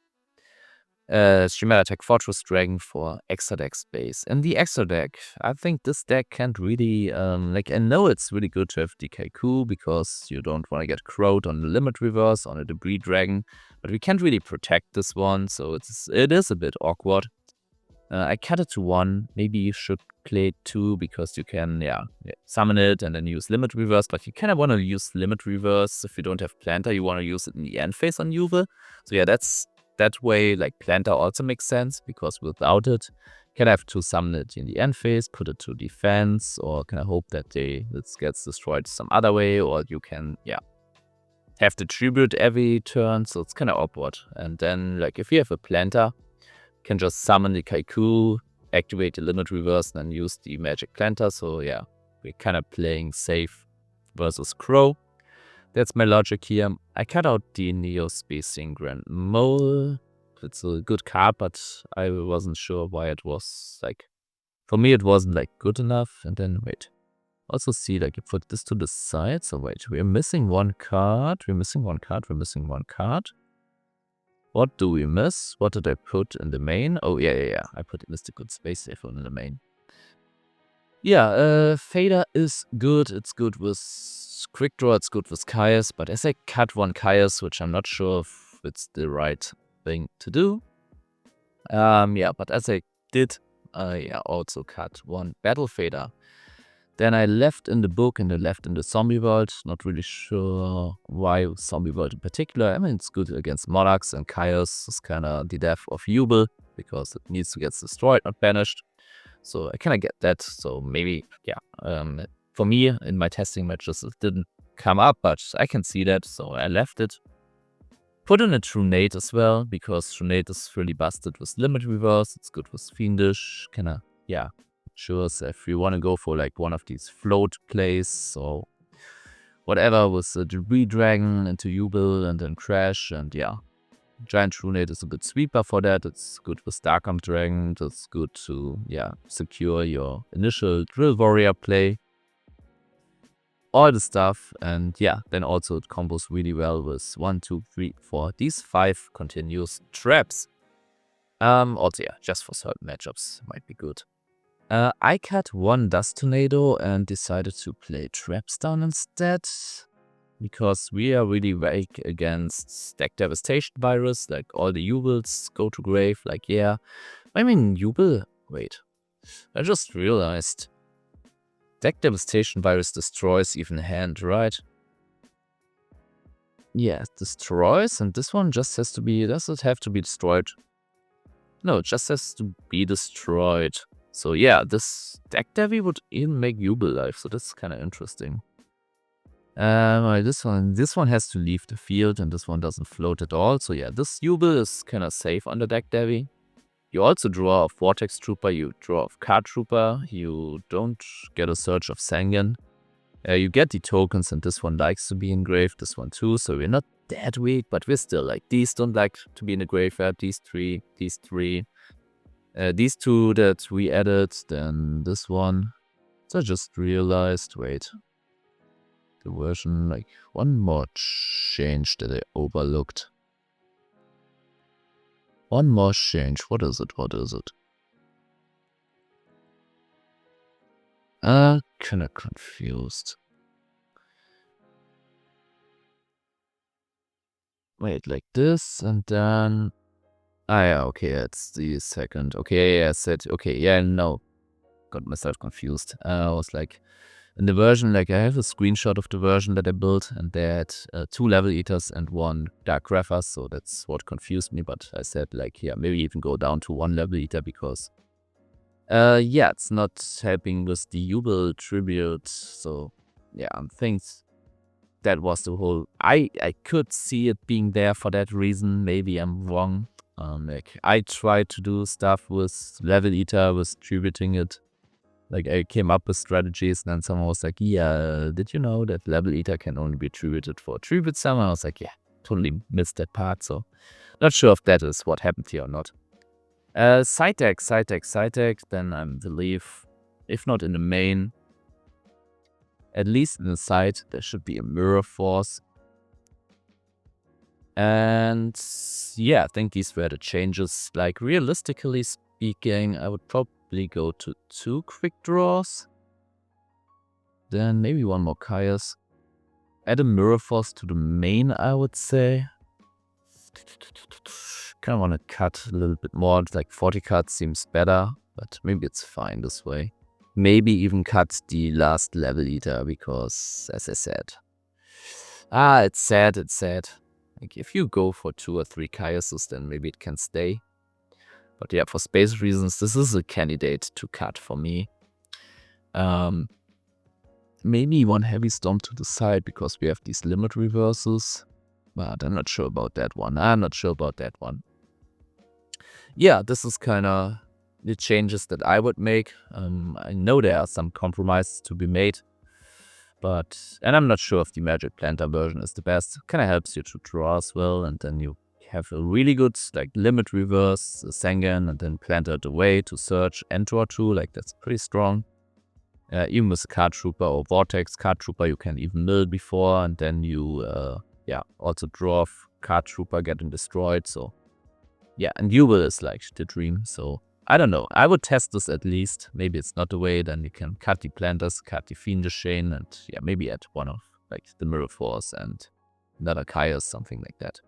Speaker 1: Chimera Attack Fortress Dragon for extra deck space. In the extra deck, I think this deck can't really, I know it's really good to have DK because you don't want to get crowed on the Limit Reverse, on a Debris Dragon, but we can't really protect this one, so it is a bit awkward. I cut it to 1, maybe you should play 2 because you can, summon it and then use Limit Reverse, but you kind of want to use Limit Reverse if you don't have Planter, you want to use it in the end phase on Yubel. So yeah, that way, like, Planter also makes sense, because without it, you can have to summon it in the end phase, put it to defense, or can I hope that this gets destroyed some other way, or you can, have the tribute every turn, so it's kind of awkward. And then, like, if you have a Planter, you can just summon the Kaiku, activate the Limit Reverse, and then use the Magic Planter. So yeah, we're kind of playing safe versus Crow. That's my logic here. I cut out the Neo Spacing Grand Mole. It's a good card, but I wasn't sure why it was, like, for me it wasn't, like, good enough. And then, wait, also see, like, you put this to the side. So wait, we're missing one card. We're missing one card. What do we miss? What did I put in the main? Oh, yeah. I put Mystical Space Typhoon in the main. Yeah, Fader is good. It's good with Quick Draw. It's good with Caius. But as I cut one Caius, which I'm not sure if it's the right thing to do. But as I did, I also cut one Battle Fader. Then I left in the book and I left in the Zombie World. Not really sure why Zombie World in particular. I mean, it's good against Monarchs, and Caius is kind of the death of Yubel because it needs to get destroyed, not banished. So I kind of get that. So maybe, for me, in my testing matches, it didn't come up, but I can see that. So I left it. Put in a True Nate as well, because True Nate is really busted with Limit Reverse. It's good with Fiendish. Kind of, sure, so if you want to go for, like, one of these float plays or whatever with the Debris Dragon into Yubel and then Crash, and Giant True Nate is a good sweeper for that. It's good with Dark Dragon. It's good to, secure your initial Drill Warrior play. All the stuff, and then also it combos really well with 1, 2, 3, 4. These 5 continuous traps. Also, just for certain matchups might be good. I cut one Dust Tornado and decided to play Traps down instead, because we are really weak against Deck Devastation Virus. Like, all the Yubels go to grave. Like, I mean, Yubel. Wait, I just realized Deck Devastation Virus destroys even hand, right? Yeah, it destroys, and this one just has to be. Does it have to be destroyed? No, it just has to be destroyed. So this Deck Devi would even make Yubel life, so that's kind of interesting. This one has to leave the field, and this one doesn't float at all. So this Yubel is kind of safe on the Deck Devi. You also draw a Vortex Trooper, you draw a Card Trooper, you don't get a Surge of Sanguine. You get the tokens, and this one likes to be engraved, this one too, so we're not that weak, but we're still, like, these don't like to be in the graveyard, these 3, these 3. These 2 that we added, then this one. So I just realized, wait, the version, like, one more change that I overlooked. One more change. What is it? Kinda confused. Wait, like this, and then... okay, it's the second. Okay, I said, no. Got myself confused. I was like, in the version, like, I have a screenshot of the version that I built, and they had 2 Level Eaters and 1 Dark Grapher, so that's what confused me, but I said, like, maybe even go down to 1 Level Eater, because, it's not helping with the Yubel Tribute, so, I think that was the whole... I could see it being there for that reason, maybe I'm wrong. Like, I tried to do stuff with Level Eater, with tributing it. Like, I came up with strategies, and then someone was like, did you know that Level Eater can only be tributed for Tribute Summon? I was like, totally missed that part, so not sure if that is what happened here or not. Side deck, then I believe, if not in the main, at least in the side, there should be a Mirror Force. And yeah, I think these were the changes. Like, realistically speaking, I would probably go to 2 quick draws. Then maybe 1 more Caius. Add a Mirror Force to the main, I would say. Kind of want to cut a little bit more. Like 40 cuts seems better, but maybe it's fine this way. Maybe even cut the last level eater because, as I said, it's sad. Like, if you go for 2 or 3 Caiuses, then maybe it can stay. But yeah, for space reasons, this is a candidate to cut for me. Maybe 1 Heavy Storm to the side because we have these limit reverses. But I'm not sure about that one. Yeah, this is kind of the changes that I would make. I know there are some compromises to be made. And I'm not sure if the Magic Planter version is the best. Kind of helps you to draw as well. And then you have a really good like limit reverse, Sengen, and then Planter it away to search and draw 2. Like, that's pretty strong. Even with a Card Trooper or Vortex Card Trooper, you can even mill before. And then you also draw Card Trooper getting destroyed. So yeah, and Yubel is like the dream. So I don't know. I would test this at least. Maybe it's not the way. Then you can cut the planters, cut the Fiendish Chain, and yeah, maybe add 1 of like the Mirror Force and another Caius, something like that.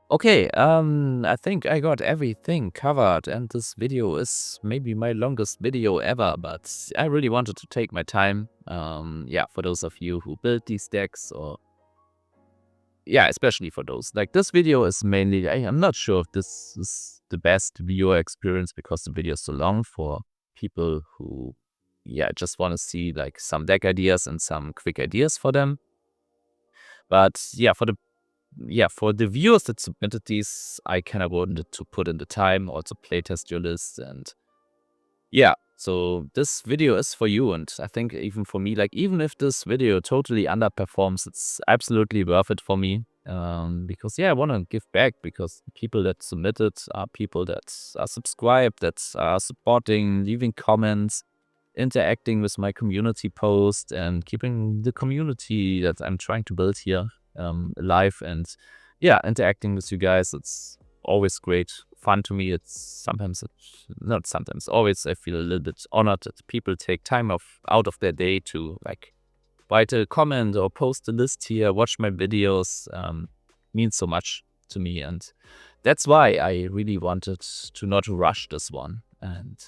Speaker 1: Okay, I think I got everything covered, and this video is maybe my longest video ever, but I really wanted to take my time. Yeah, for those of you who build these decks, or yeah, especially for those. Like, this video is mainly, I'm not sure if this is the best viewer experience because the video is so long for people who, yeah, just want to see like some deck ideas and some quick ideas for them. But yeah, for the viewers that submitted these, I kind of wanted to put in the time, also playtest your list, and yeah, so this video is for you, and I think even for me, like, even if this video totally underperforms, it's absolutely worth it for me, because yeah, I want to give back, because people that submitted are people that are subscribed, that are supporting, leaving comments, interacting with my community post, and keeping the community that I'm trying to build here alive, and yeah, interacting with you guys. It's always great fun to me. Always I feel a little bit honored that people take time out of their day to like write a comment or post a list here, watch my videos. Means so much to me, and that's why I really wanted to not rush this one. And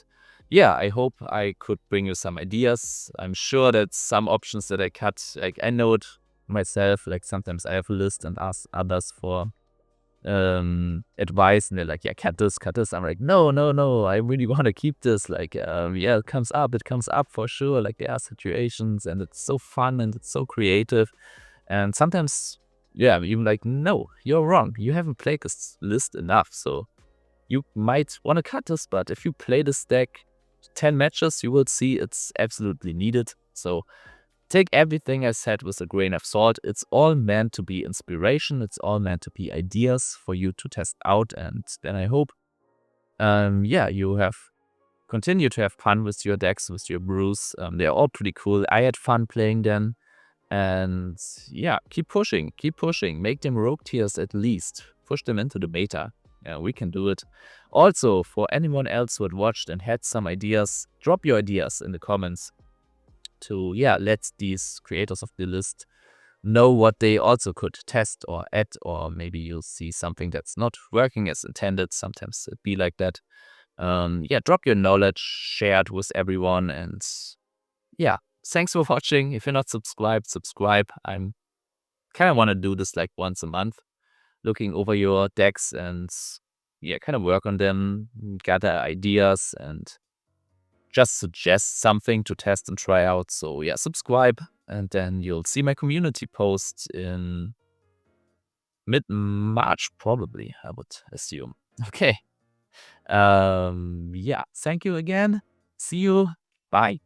Speaker 1: yeah, I hope I could bring you some ideas. I'm sure that some options that I cut, like, I know it myself. Like, sometimes I have a list and ask others for advice, and they're like, yeah, cut this. I'm like, no, I really want to keep this. Like, yeah, it comes up for sure. Like, there are situations, and it's so fun and it's so creative. And sometimes, yeah, I'm even like, no, you're wrong. You haven't played this list enough. So you might want to cut this, but if you play this deck 10 matches, you will see it's absolutely needed. So take everything I said with a grain of salt. It's all meant to be inspiration. It's all meant to be ideas for you to test out. And then I hope, yeah, you have continue to have fun with your decks, with your brews. They're all pretty cool. I had fun playing them. And yeah, keep pushing. Make them rogue tiers at least. Push them into the meta. Yeah, we can do it. Also, for anyone else who had watched and had some ideas, drop your ideas in the comments to, yeah, let these creators of the list know what they also could test or add, or maybe you'll see something that's not working as intended. Sometimes it be like that. Yeah, drop your knowledge, share it with everyone, and yeah, thanks for watching. If you're not subscribed, subscribe. I'm kind of want to do this like once a month, looking over your decks and yeah, kind of work on them, gather ideas, and just suggest something to test and try out. So yeah, subscribe, and then you'll see my community posts in mid-March, probably, I would assume. Okay. Yeah, thank you again. See you. Bye.